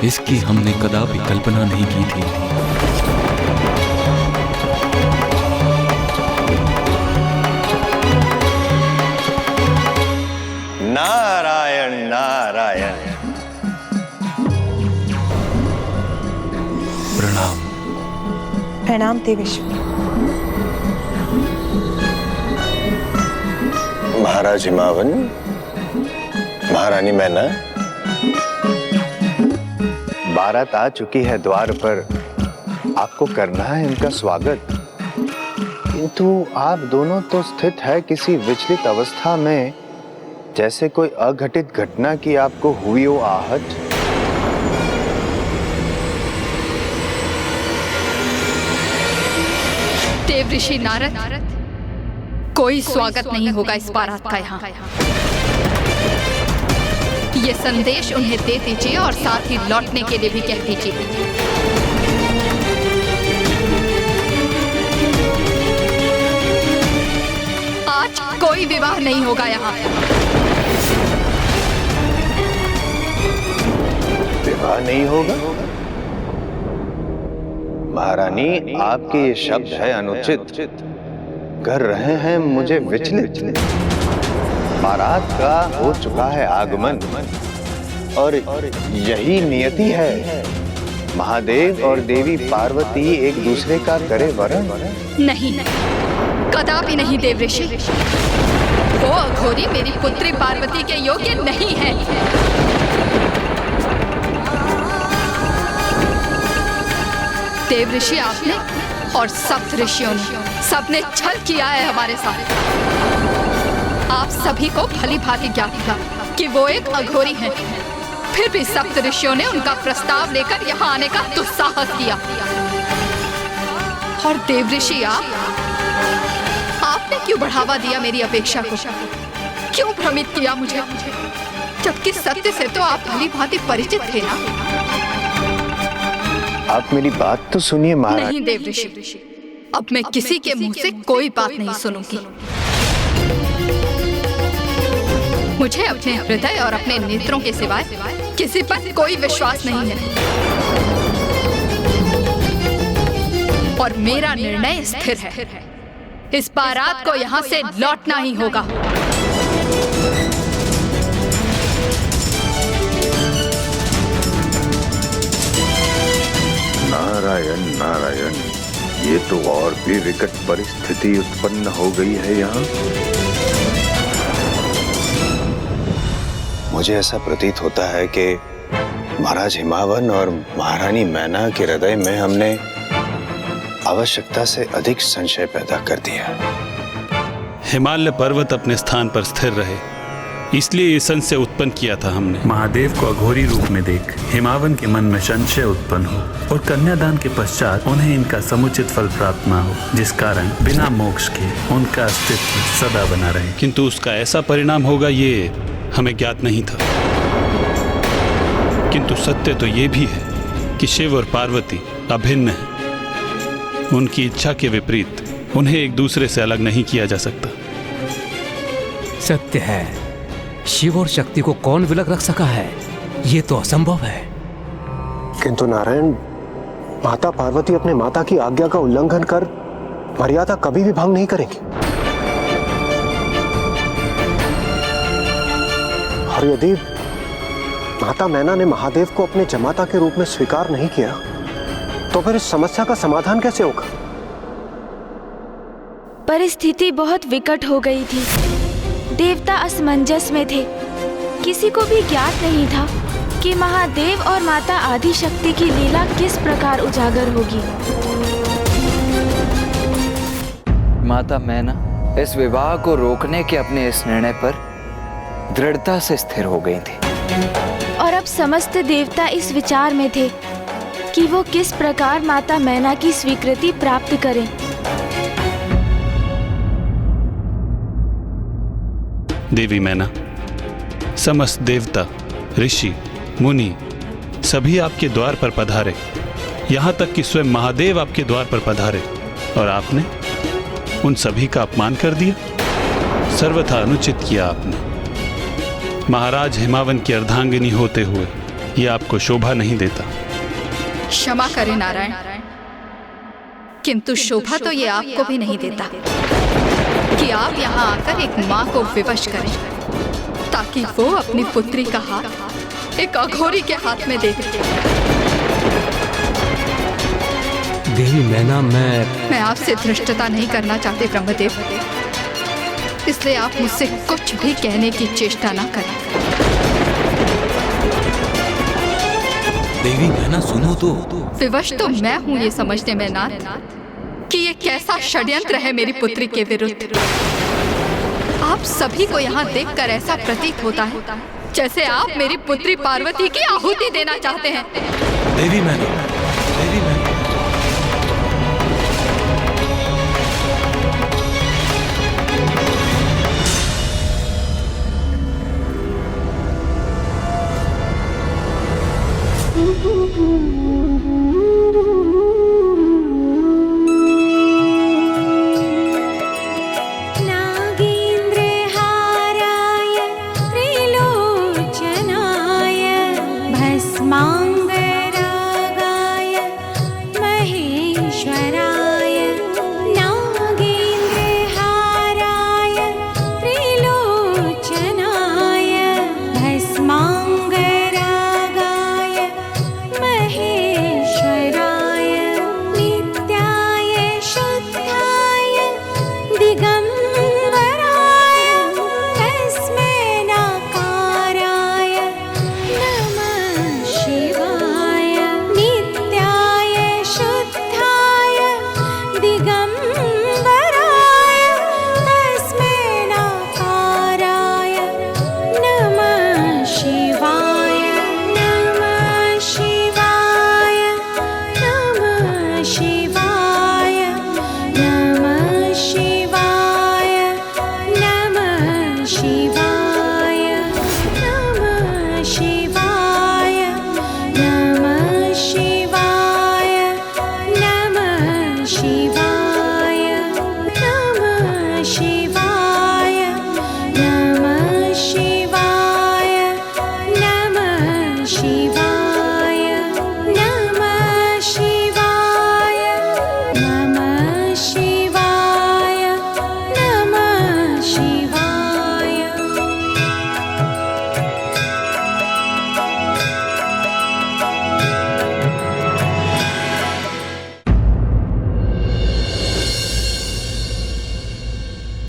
इसकी हमने कदापि कल्पना नहीं की थी। नारायण नारायण। प्रणाम। प्रणाम देवेश्वर। महाराज हिमावन, महारानी मैना, बारात आ चुकी है द्वार पर। आपको करना है इनका स्वागत, किंतु आप दोनों तो स्थित है किसी विचलित अवस्था में, जैसे कोई अघटित घटना की आपको हुई हो आहट। देव ऋषि नारद, कोई स्वागत नहीं होगा इस बारात का यहाँ। ये संदेश उन्हें दे दीजिए और साथ ही लौटने के लिए भी कह दीजिए। आज कोई विवाह नहीं होगा यहाँ। विवाह नहीं होगा? महारानी, आपके ये शब्द है अनुचित, कर रहे हैं मुझे विचलित। बारात का हो चुका है आगमन और यही नियति है। महादेव और देवी पार्वती एक दूसरे का करे वरण। नहीं, कदापि नहीं देव ऋषि। वो अघोरी मेरी पुत्री पार्वती के योग्य नहीं है। देव ऋषि आपने और सप्त ऋषियों ने सबने छल किया है हमारे साथ। आप सभी को भली भांति ज्ञात था कि वो एक अघोरी हैं। फिर भी सप्त ऋषियों ने उनका प्रस्ताव लेकर यहाँ आने का दुस्साहस किया। और देव ऋषि आपने क्यों बढ़ावा दिया मेरी अपेक्षा को? क्यों भ्रमित किया मुझे? जबकि सत्य से तो आप भली भांति परिचित थे ना। आप मेरी बात तो सुनिए महाराज। नहीं देव ऋषि, अब मैं किसी के मुंह से कोई बात नहीं सुनूंगी। मुझे अपने हृदय और अपने नेत्रों के सिवाय किसी पर कोई विश्वास नहीं है और मेरा निर्णय स्थिर है। इस बारात को यहाँ से लौटना ही होगा। नारायण नारायण, ये तो और भी विकट परिस्थिति उत्पन्न हो गई है यहाँ। मुझे ऐसा प्रतीत होता है कि महाराज हिमावन और महारानी मैना के हृदय में हमने आवश्यकता से अधिक संशय पैदा कर दिया। हिमालय पर्वत अपने स्थान पर स्थिर रहे इसलिए ये संशय उत्पन्न किया था हमने। महादेव को अघोरी रूप में देख हिमावन के मन में संशय उत्पन्न हो और कन्यादान के पश्चात उन्हें इनका समुचित फल प्राप्त न हो, जिस कारण बिना मोक्ष के उनका अस्तित्व सदा बना रहे। किंतु उसका ऐसा परिणाम होगा ये हमें ज्ञात नहीं था। किंतु सत्य तो ये भी है कि शिव और पार्वती अभिन्न हैं। उनकी इच्छा के विपरीत उन्हें एक दूसरे से अलग नहीं किया जा सकता। सत्य है, शिव और शक्ति को कौन विलग रख सका है? ये तो असंभव है। किंतु नारायण, माता पार्वती अपने माता की आज्ञा का उल्लंघन कर मर्यादा कभी भी भंग नहीं करेंगी। और यदि माता मैना ने महादेव को अपने जमाता के रूप में स्वीकार नहीं किया तो फिर इस समस्या का समाधान कैसे होगा? परिस्थिति बहुत विकट हो गई थी। देवता असमंजस में थे। किसी को भी ज्ञात नहीं था कि महादेव और माता आदिशक्ति की लीला किस प्रकार उजागर होगी। माता मैना इस विवाह को रोकने के अपने इस निर्णय पर दृढ़ता से स्थिर हो गई थी। और अब समस्त देवता इस विचार में थे कि वो किस प्रकार माता मैना की स्वीकृति प्राप्त करें। देवी मैना, समस्त देवता, ऋषि, मुनि सभी आपके द्वार पर पधारे। यहाँ तक कि स्वयं महादेव आपके द्वार पर पधारे और आपने उन सभी का अपमान कर दिया। सर्वथा अनुचित किया आपने। महाराज हिमावन की अर्धांगिनी होते हुए यह आपको शोभा नहीं देता। क्षमा करें नारायण, किंतु शोभा तो ये आपको भी नहीं देता कि आप यहाँ आकर एक माँ को विवश करें ताकि वो अपनी पुत्री का हाथ एक अघोरी के हाथ में दे दे। देवी मैना, मैं आपसे धृष्टता नहीं करना चाहती ब्रह्मदेव, इसलिए आप मुझसे कुछ भी कहने की चेष्टा ना करें। देवी मैना सुनो तो। विवश तो मैं हूँ ये समझने में नाथ कि ये कैसा षड्यंत्र है मेरी पुत्री के विरुद्ध। आप सभी को यहाँ देखकर ऐसा प्रतीत होता है जैसे आप मेरी पुत्री पार्वती की आहुति देना चाहते हैं। देवी मैना, देवी मैना।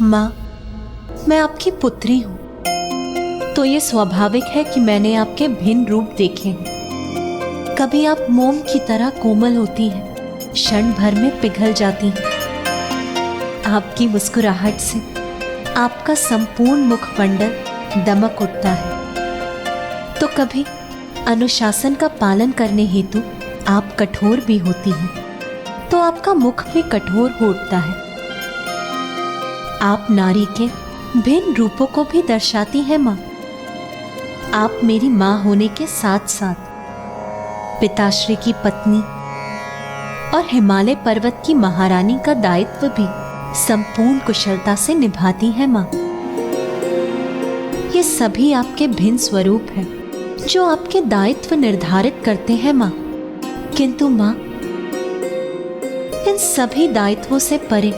माँ, मैं आपकी पुत्री हूँ, तो ये स्वाभाविक है कि मैंने आपके भिन्न रूप देखे हैं। कभी आप मोम की तरह कोमल होती हैं, क्षण भर में पिघल जाती हैं। आपकी मुस्कुराहट से आपका संपूर्ण मुखमंडल दमक उठता है, तो कभी अनुशासन का पालन करने हेतु आप कठोर भी होती हैं, तो आपका मुख भी कठोर हो उठता है। आप नारी के भिन्न रूपों को भी दर्शाती हैं माँ। आप मेरी माँ होने के साथ साथ पिताश्री की पत्नी और हिमालय पर्वत की महारानी का दायित्व भी संपूर्ण कुशलता से निभाती हैं माँ। ये सभी आपके भिन्न स्वरूप हैं जो आपके दायित्व निर्धारित करते हैं माँ। किंतु माँ, इन सभी दायित्वों से परे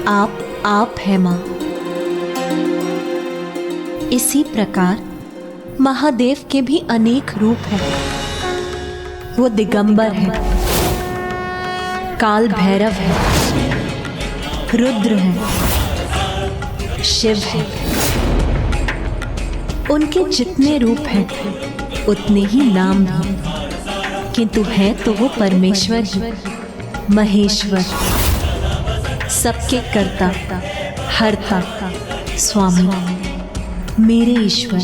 आप है माँ। इसी प्रकार महादेव के भी अनेक रूप हैं। वो दिगंबर है, काल भैरव है, रुद्र है, शिव है। उनके जितने रूप हैं उतने ही नाम भी, किंतु है तो वो परमेश्वर ही, महेश्वर, सबके कर्ता, हरता, स्वामी, मेरे ईश्वर,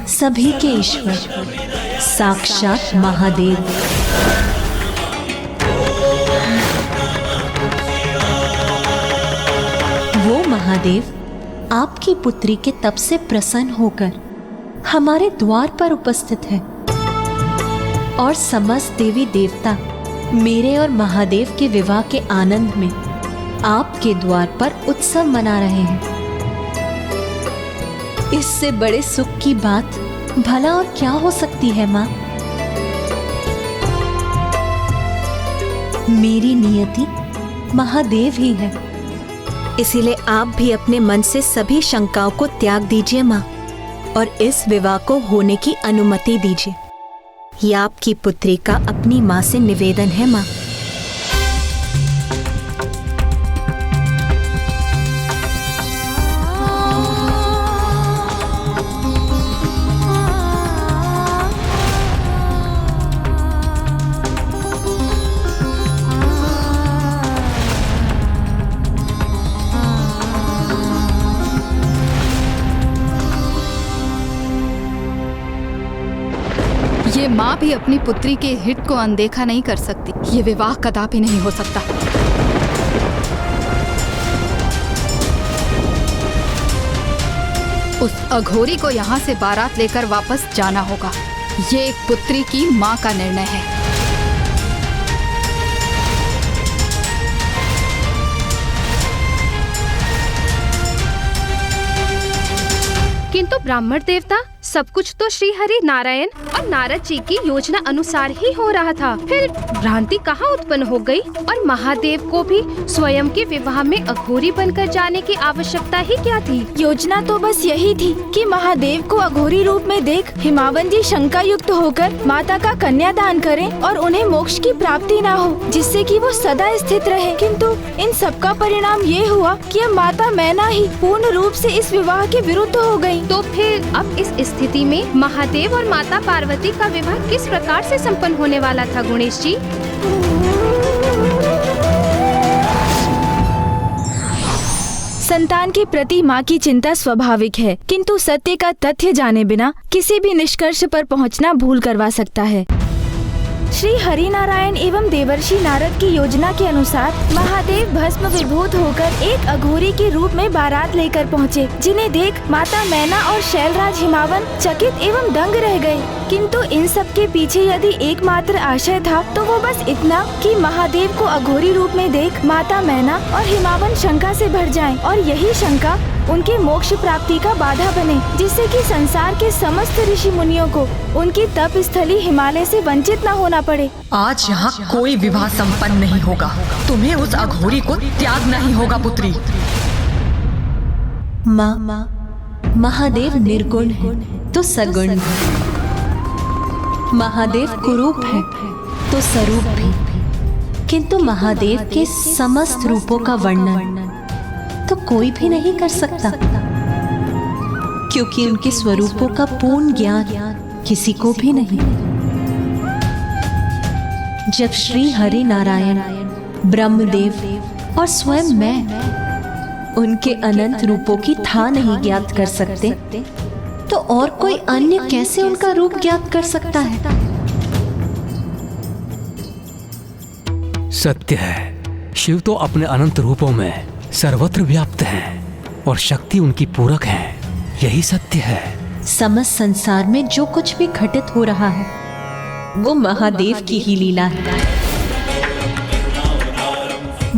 सभी के ईश्वर, साक्षात महादेव। वो महादेव आपकी पुत्री के तप से प्रसन्न होकर हमारे द्वार पर उपस्थित है और समस्त देवी देवता मेरे और महादेव के विवाह के आनंद में आपके द्वार पर उत्सव मना रहे हैं। इससे बड़े सुख की बात भला और क्या हो सकती है माँ? मेरी नियति महादेव ही है, इसीलिए आप भी अपने मन से सभी शंकाओं को त्याग दीजिए माँ और इस विवाह को होने की अनुमति दीजिए। यह आपकी पुत्री का अपनी माँ से निवेदन है माँ। ये माँ भी अपनी पुत्री के हित को अनदेखा नहीं कर सकती। ये विवाह कदापि नहीं हो सकता। उस अघोरी को यहाँ से बारात लेकर वापस जाना होगा। ये एक पुत्री की माँ का निर्णय है। किंतु ब्राह्मण देवता, सब कुछ तो श्री हरि नारायण और नारद जी की योजना अनुसार ही हो रहा था। फिर भ्रांति कहाँ उत्पन्न हो गई? और महादेव को भी स्वयं के विवाह में अघोरी बनकर जाने की आवश्यकता ही क्या थी? योजना तो बस यही थी कि महादेव को अघोरी रूप में देख हिमावन जी शंका युक्त होकर माता का कन्यादान करें और उन्हें मोक्ष की प्राप्ति ना हो, जिससे कि वो सदा स्थित रहे। किंतु इन सबका परिणाम ये हुआ कि अब माता मैना ही पूर्ण रूप से इस विवाह के विरुद्ध हो गयी। तो फिर अब इस स्थिति में महादेव और माता पार्वती का विवाह किस प्रकार से संपन्न होने वाला था गणेश जी? संतान के प्रति माँ की चिंता स्वाभाविक है, किंतु सत्य का तथ्य जाने बिना किसी भी निष्कर्ष पर पहुँचना भूल करवा सकता है। श्री हरि नारायण एवं देवर्षि नारद की योजना के अनुसार महादेव भस्म विभूत होकर एक अघोरी के रूप में बारात लेकर पहुँचे, जिन्हें देख माता मैना और शैलराज हिमावन चकित एवं दंग रह गए। किंतु इन सब के पीछे यदि एकमात्र आशय था तो वो बस इतना कि महादेव को अघोरी रूप में देख माता मैना और हिमावन शंका से भर जाएं और यही शंका उनके मोक्ष प्राप्ति का बाधा बने, जिससे कि संसार के समस्त ऋषि मुनियों को उनकी तप स्थली हिमालय से वंचित न होना पड़े। आज यहाँ कोई विवाह संपन्न नहीं होगा। तुम्हें उस अघोरी को त्यागना ही होगा पुत्री। माँ, महादेव निर्गुण है तो सगुण है, महादेव कुरूप है तो स्वरूप भी, किंतु महादेव के समस्त रूपों का वर्णन तो कोई भी नहीं कर सकता, क्योंकि उनके स्वरूपों का पूर्ण ज्ञान किसी को भी नहीं। जब श्री हरि नारायण, ब्रह्मदेव और स्वयं मैं उनके अनंत रूपों की था नहीं ज्ञात कर सकते, तो और कोई अन्य कैसे उनका रूप ज्ञात कर सकता है? सत्य है, शिव तो अपने अनंत रूपों में सर्वत्र व्याप्त हैं और शक्ति उनकी पूरक है। यही सत्य है। समस्त संसार में जो कुछ भी घटित हो रहा है वो महादेव की ही लीला है।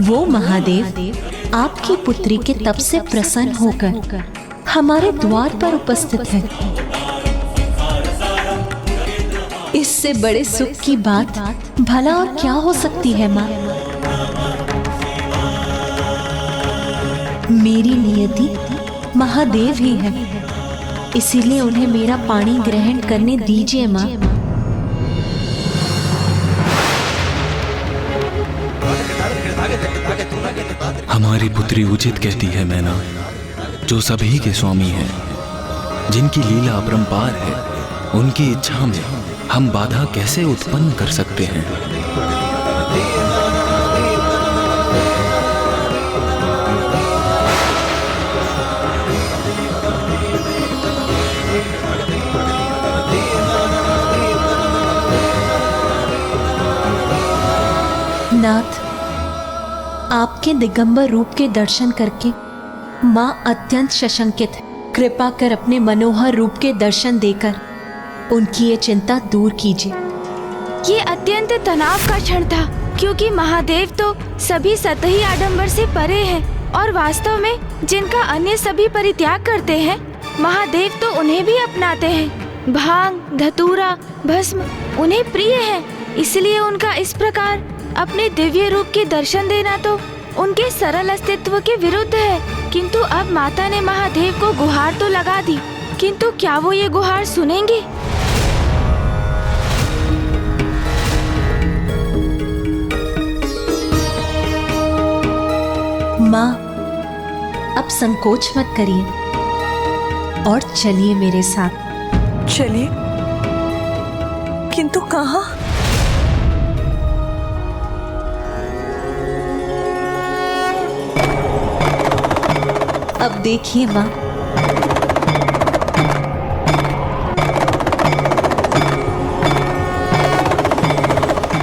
वो महादेव आपकी पुत्री के तप से प्रसन्न होकर हमारे द्वार पर उपस्थित है। इससे बड़े सुख की बात भला और क्या हो सकती है माँ? मेरी नियति महादेव ही है, इसीलिए उन्हें मेरा पानी ग्रहण करने दीजिए माँ। हमारी पुत्री उचित कहती है मैना, जो सभी के स्वामी हैं, जिनकी लीला अपरंपार है, उनकी इच्छा में हम बाधा कैसे उत्पन्न कर सकते हैं? नाथ, आपके दिगंबर रूप के दर्शन करके माँ अत्यंत सशंकित है। कृपा कर अपने मनोहर रूप के दर्शन देकर उनकी ये चिंता दूर कीजिए। ये अत्यंत तनाव का क्षण था, क्योंकि महादेव तो सभी सतही आडंबर से परे हैं और वास्तव में जिनका अन्य सभी परित्याग करते हैं, महादेव तो उन्हें भी अपनाते हैं। भांग, धतूरा, भस्म उन्हें प्रिय है, इसलिए उनका इस प्रकार अपने दिव्य रूप के दर्शन देना तो उनके सरल अस्तित्व के विरुद्ध है। किंतु अब माता ने महादेव को गुहार तो लगा दी, किंतु क्या वो ये गुहार सुनेंगे? माँ, अब संकोच मत करिए और चलिए मेरे साथ। चलिए, किंतु कहाँ? अब देखिए माँ,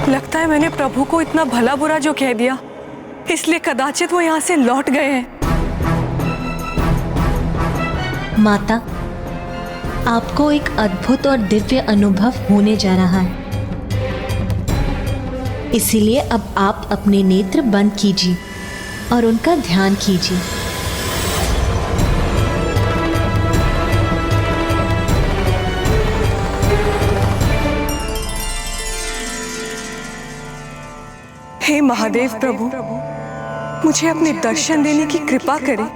लगता है मैंने प्रभु को इतना भला बुरा जो कह दिया, इसलिए कदाचित वो यहाँ से लौट गए हैं। माता, आपको एक अद्भुत और दिव्य अनुभव होने जा रहा है, इसीलिए अब आप अपने नेत्र बंद कीजिए और उनका ध्यान कीजिए। हे महादेव प्रभु, मुझे अपने दर्शन देने की कृपा करें।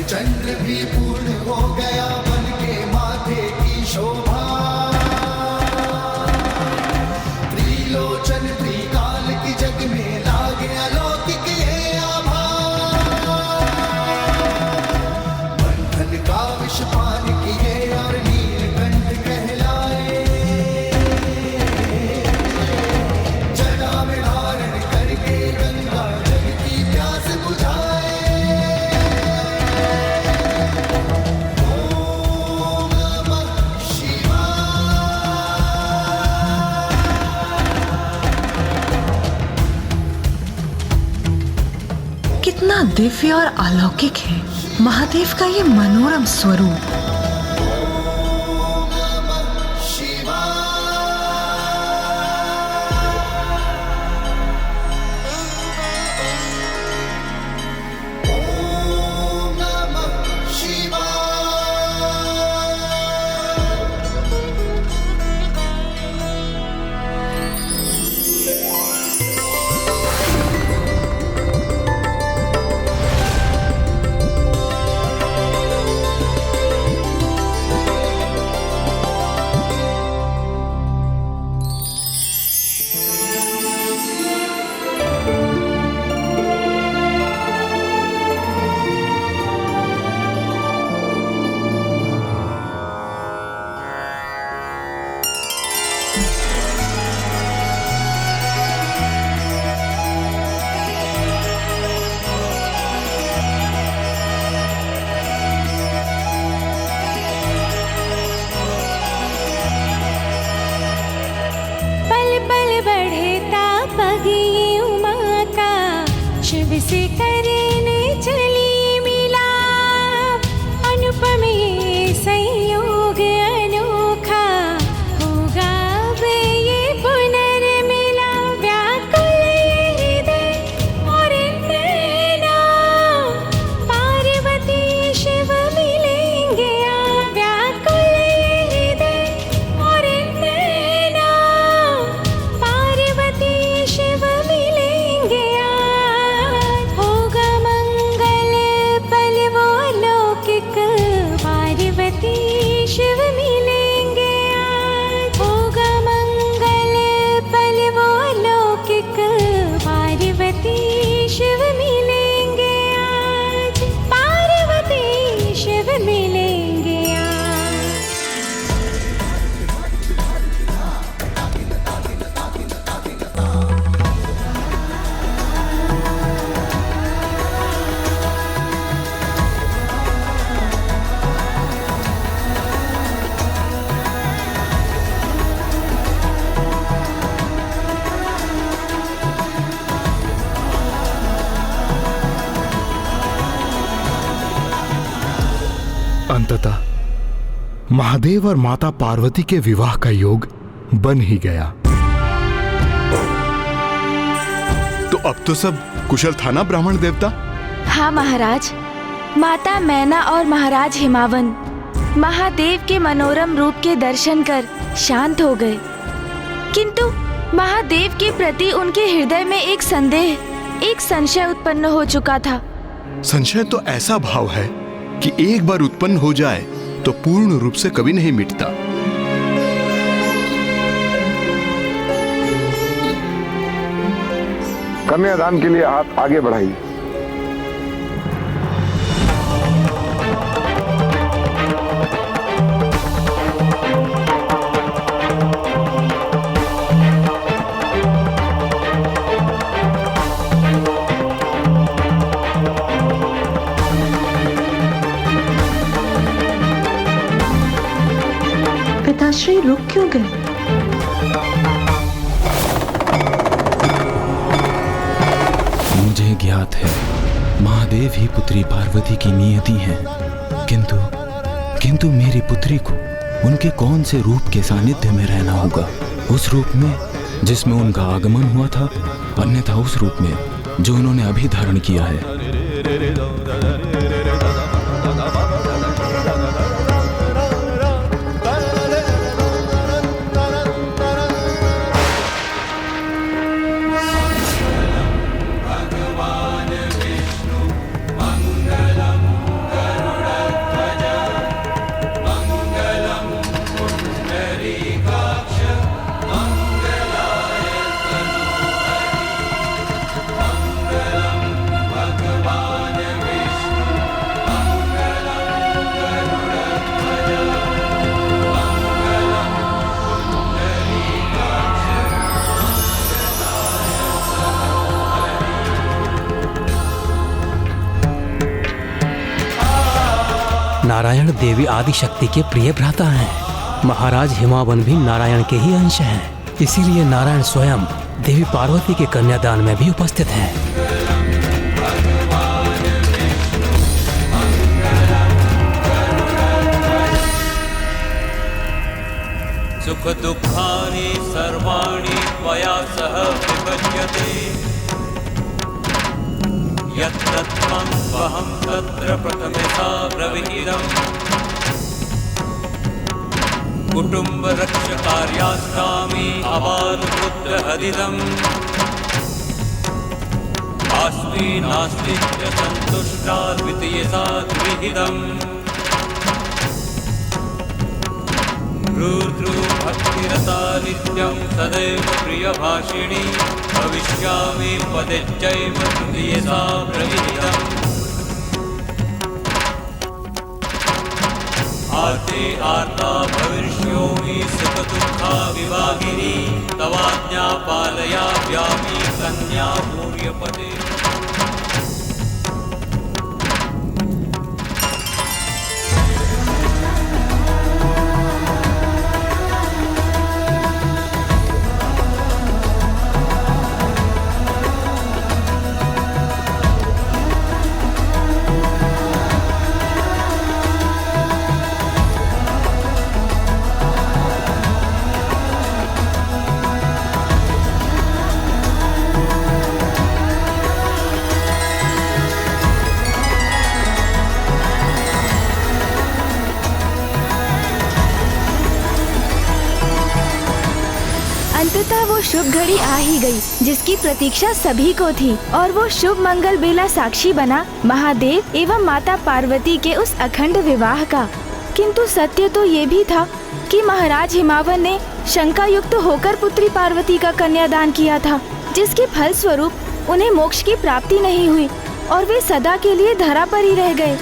चंद्र भी पूर्ण हो गया बन के माथे की शोभा, त्रिलोचन त्रिकाल की जग में लागे अलौकिक ये आभा, बंधन का विष पान किए और नीलकंठ कहलाए, जटा में धारण करके गंगा जग की प्यास बुझाए। कितना दिव्य और अलौकिक है महादेव का ये मनोरम स्वरूप। से करने चली मिलाप, अनुपम ये संयोग अनोखा, होगा अब ये पुनर्मिलाप। व्याकुल ये हृदय और नैना, पार्वती शिव मिलेंगे आप। व्याकुल ये हृदय और नैना, पार्वती शिव मिलेंगे आज। होगा मंगल पल वो लौकिक, पार्वती शिव मिलेंगे आज। होगा मंगल पल वो लौकिक, पार्वती शिव मिलेंगे आज। पार्वती शिव मिलेंगे आज। अंततः महादेव और माता पार्वती के विवाह का योग बन ही गया। तो अब तो सब कुशल था ना ब्राह्मण देवता? हाँ महाराज, माता मैना और महाराज हिमावन महादेव के मनोरम रूप के दर्शन कर शांत हो गए, किंतु महादेव के प्रति उनके हृदय में एक संदेह, एक संशय उत्पन्न हो चुका था। संशय तो ऐसा भाव है कि एक बार उत्पन्न हो जाए तो पूर्ण रूप से कभी नहीं मिटता। कन्यादान के लिए हाथ आगे बढ़ाइए। पिताश्री रुक क्यों गए? मुझे ज्ञात है महादेव ही पुत्री पार्वती की नियति है, किंतु मेरी पुत्री को उनके कौन से रूप के सानिध्य में रहना होगा? उस रूप में जिसमें उनका आगमन हुआ था, अन्यथा उस रूप में जो उन्होंने अभी धारण किया है। नारायण देवी आदि शक्ति के प्रिय भ्राता हैं। महाराज हिमावन भी नारायण के ही अंश हैं। इसीलिए नारायण स्वयं देवी पार्वती के कन्यादान में भी उपस्थित हैं। सुख दुःखानि सर्वाणि त्वया सह विभज्यते, यत्तत्त्वं वहं तत्र प्रथमतः ब्रवीमि। कुटुम्बरक्षकार्यास्तामि अबालपुत्रहदिदम्, अस्मि नास्ति च सन्तुष्टा द्वितीयसा द्विहितम्। रुद्रो भक्तिरता नित्यं सदैव प्रियभाषिणी, भविष्यामि पदेच्चैव तृतीयसा प्रविहितम्। आर्ते आर्ता भविष्योमि सुखदुःखा विभागिनी, तवाज्ञा पालयाम्यामि कन्या भूर्यपदे। शुभ घड़ी आ ही गई, जिसकी प्रतीक्षा सभी को थी, और वो शुभ मंगल बेला साक्षी बना महादेव एवं माता पार्वती के उस अखंड विवाह का। किंतु सत्य तो ये भी था कि महाराज हिमावन ने शंका युक्त होकर पुत्री पार्वती का कन्यादान किया था, जिसके फल स्वरूप उन्हें मोक्ष की प्राप्ति नहीं हुई और वे सदा के लिए धरा पर ही रह गए।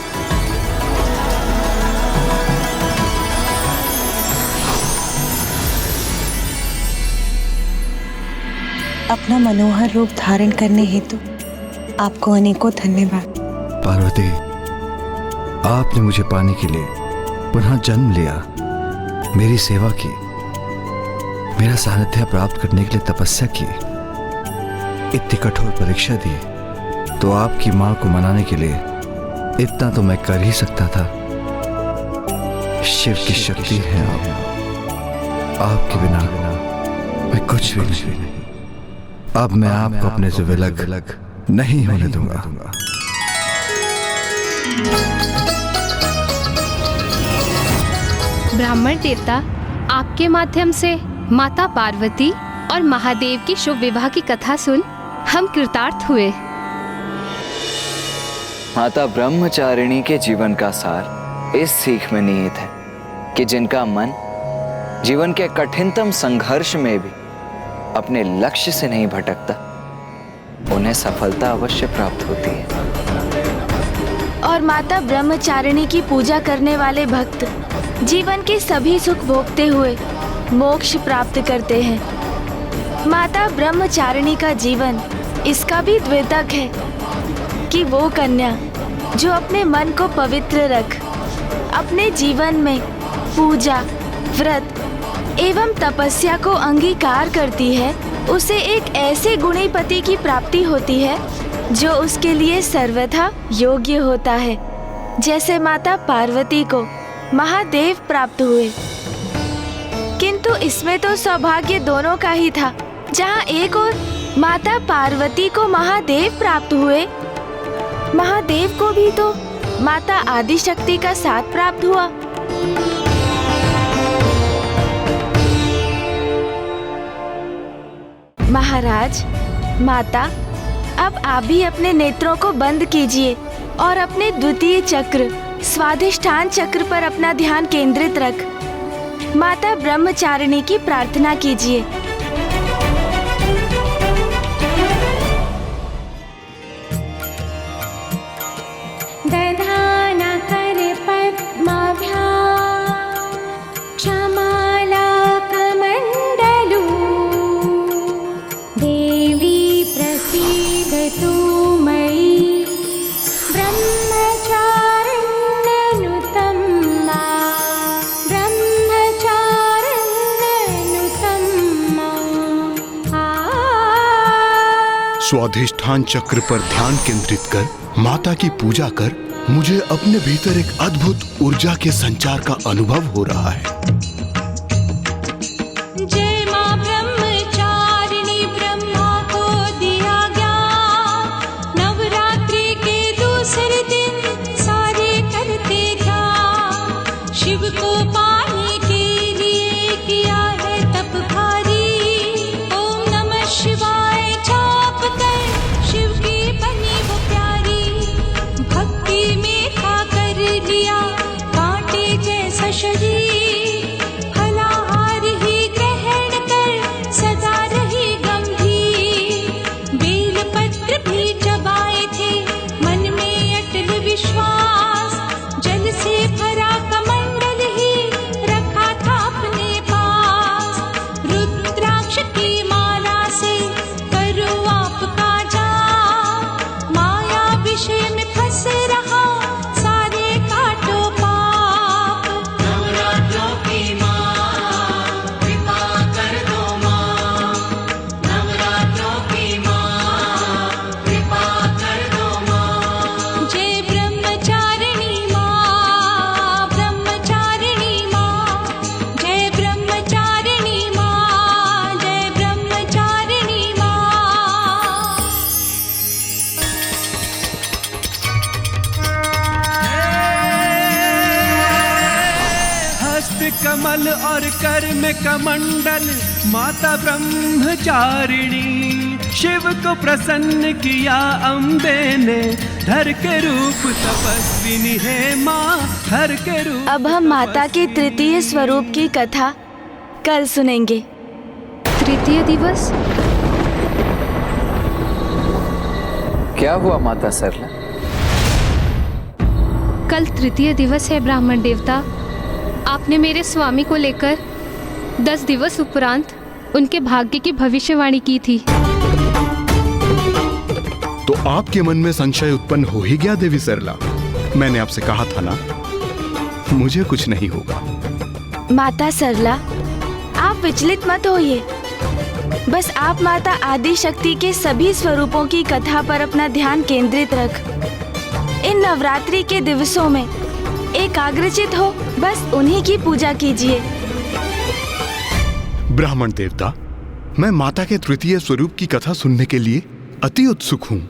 अपना मनोहर रूप धारण करने हेतु आपको अनेकों धन्यवाद। पार्वती, आपने मुझे पाने के लिए पुनः जन्म लिया, मेरी सेवा की, मेरा सानिध्य प्राप्त करने के लिए तपस्या की, इतनी कठोर परीक्षा दी, तो आपकी मां को मनाने के लिए इतना तो मैं कर ही सकता था। शिव की शक्ति है आप, आपके बिना मैं कुछ भी नहीं। अब मैं आपको अपने से विलग नहीं होने दूंगा। ब्राह्मण देवता, आपके माध्यम से माता पार्वती और महादेव की शुभ विवाह की कथा सुन हम कृतार्थ हुए। माता ब्रह्मचारिणी के जीवन का सार इस सीख में निहित है कि जिनका मन जीवन के कठिनतम संघर्ष में भी अपने लक्ष्य से नहीं भटकता, उन्हें सफलता अवश्य प्राप्त होती है। और माता ब्रह्मचारिणी की पूजा करने वाले भक्त जीवन के सभी सुख भोगते हुए मोक्ष प्राप्त करते हैं। माता ब्रह्मचारिणी का जीवन इसका भी द्योतक है कि वो कन्या जो अपने मन को पवित्र रख अपने जीवन में पूजा, व्रत एवं तपस्या को अंगीकार करती है, उसे एक ऐसे गुणी पति की प्राप्ति होती है जो उसके लिए सर्वथा योग्य होता है, जैसे माता पार्वती को महादेव प्राप्त हुए। किंतु इसमें तो सौभाग्य दोनों का ही था। जहाँ एक ओर माता पार्वती को महादेव प्राप्त हुए, महादेव को भी तो माता आदिशक्ति का साथ प्राप्त हुआ। महाराज, माता, अब आप भी अपने नेत्रों को बंद कीजिए और अपने द्वितीय चक्र स्वाधिष्ठान चक्र पर अपना ध्यान केंद्रित रख माता ब्रह्मचारिणी की प्रार्थना कीजिए। दधाना कर पद्माभ्यां क्षमाला कमंडलू देवी प्रसीदतु मयि ब्रह्मचारिण्यनुतं मा स्वाधिष्ठान चक्र पर ध्यान केंद्रित कर माता की पूजा कर मुझे अपने भीतर एक अद्भुत ऊर्जा के संचार का अनुभव हो रहा है। जय मां ब्रह्मचारिणी, ब्रह्मा को दिया ज्ञान, नवरात्रि के दूसरे दिन सारे करते ध्यान, शिव को पाने के लिए किया है तप भारी, ओम नमः शिवाय जाप कर शिव की बनी वो प्यारी, भक्ति में था कर लिया कांटे जैसा शरीर, कमल और कर में कमंडल माता ब्रह्मचारिणी। शिव को प्रसन्न किया अम्बे ने, धर के रूप तपस्विनी है माँ, धर के रूप। अब हम माता के तृतीय स्वरूप की कथा कल सुनेंगे। तृतीय दिवस? क्या हुआ माता सरला? कल तृतीय दिवस है ब्राह्मण देवता। आपने मेरे स्वामी को लेकर 10 दिवस उपरांत उनके भाग्य की भविष्यवाणी की थी। तो आपके मन में संशय उत्पन्न हो ही गया देवी सरला। मैंने आपसे कहा था ना, मुझे कुछ नहीं होगा। माता सरला, आप विचलित मत होइए। बस आप माता आदि शक्ति के सभी स्वरूपों की कथा पर अपना ध्यान केंद्रित रख। इन नवरात्रि के दिवसों में एकाग्रचित हो, बस उन्हीं की पूजा कीजिए। ब्राह्मण देवता, मैं माता के तृतीय स्वरूप की कथा सुनने के लिए अति उत्सुक हूँ।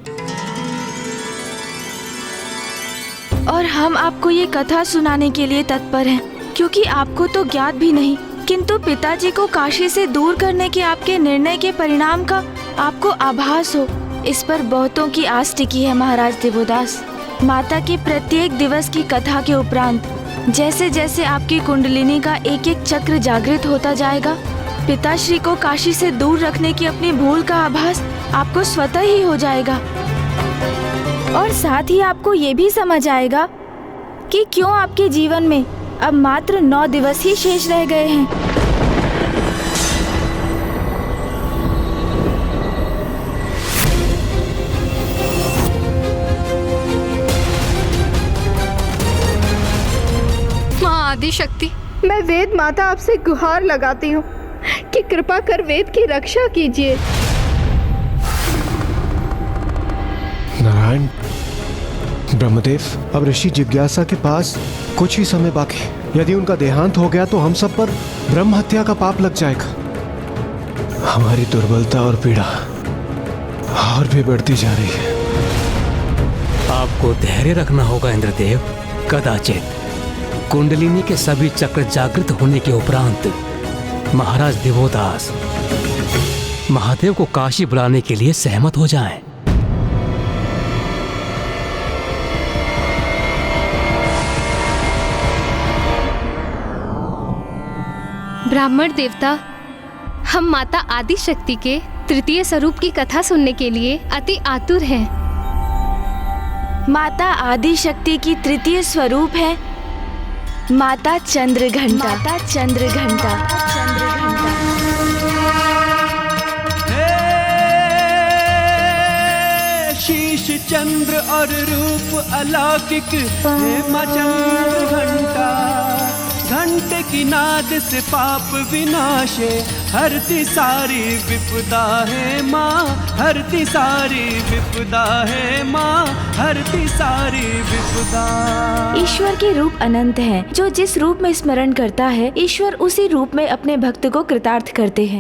और हम आपको ये कथा सुनाने के लिए तत्पर हैं, क्योंकि आपको तो ज्ञात भी नहीं, किंतु पिताजी को काशी से दूर करने के आपके निर्णय के परिणाम का आपको आभास हो, इस पर बहुतों की आस टिकी है महाराज देवोदास। माता के प्रत्येक दिवस की कथा के उपरांत जैसे जैसे आपकी कुंडलिनी का एक एक चक्र जागृत होता जाएगा, पिताश्री को काशी से दूर रखने की अपनी भूल का आभास आपको स्वतः ही हो जाएगा। और साथ ही आपको ये भी समझ आएगा कि क्यों आपके जीवन में अब मात्र 9 दिवस ही शेष रह गए हैं। माँ आदि शक्ति, मैं वेद माता आपसे गुहार लगाती हूँ कि कृपा कर वेद की रक्षा कीजिए। नारायण, ब्रह्मदेव, अब ऋषि जिज्ञासा के पास कुछ ही समय बाकी। यदि उनका देहांत हो गया तो हम सब पर ब्रह्म हत्या का पाप लग जाएगा। हमारी दुर्बलता और पीड़ा और भी बढ़ती जा रही है। आपको धैर्य रखना होगा इंद्रदेव। कदाचित कुंडलिनी के सभी चक्र जागृत होने के उपरांत महाराज देवोदास महादेव को काशी बुलाने के लिए सहमत हो जाएं। ब्राह्मण देवता, हम माता आदि शक्ति के तृतीय स्वरूप की कथा सुनने के लिए अति आतुर हैं। माता आदि शक्ति की तृतीय स्वरूप है माता चंद्रघंटा। माता चंद्रघंटा। शीश चंद्र और रूप अलौकिक है माँ चंद्रघंटा। घंटे की नाद से पाप विनाशे, हरती सारी विपदा है माँ, हरती सारी विपदा है माँ, हरती सारी विपदा। ईश्वर के रूप अनंत हैं, जो जिस रूप में स्मरण करता है ईश्वर उसी रूप में अपने भक्त को कृतार्थ करते हैं।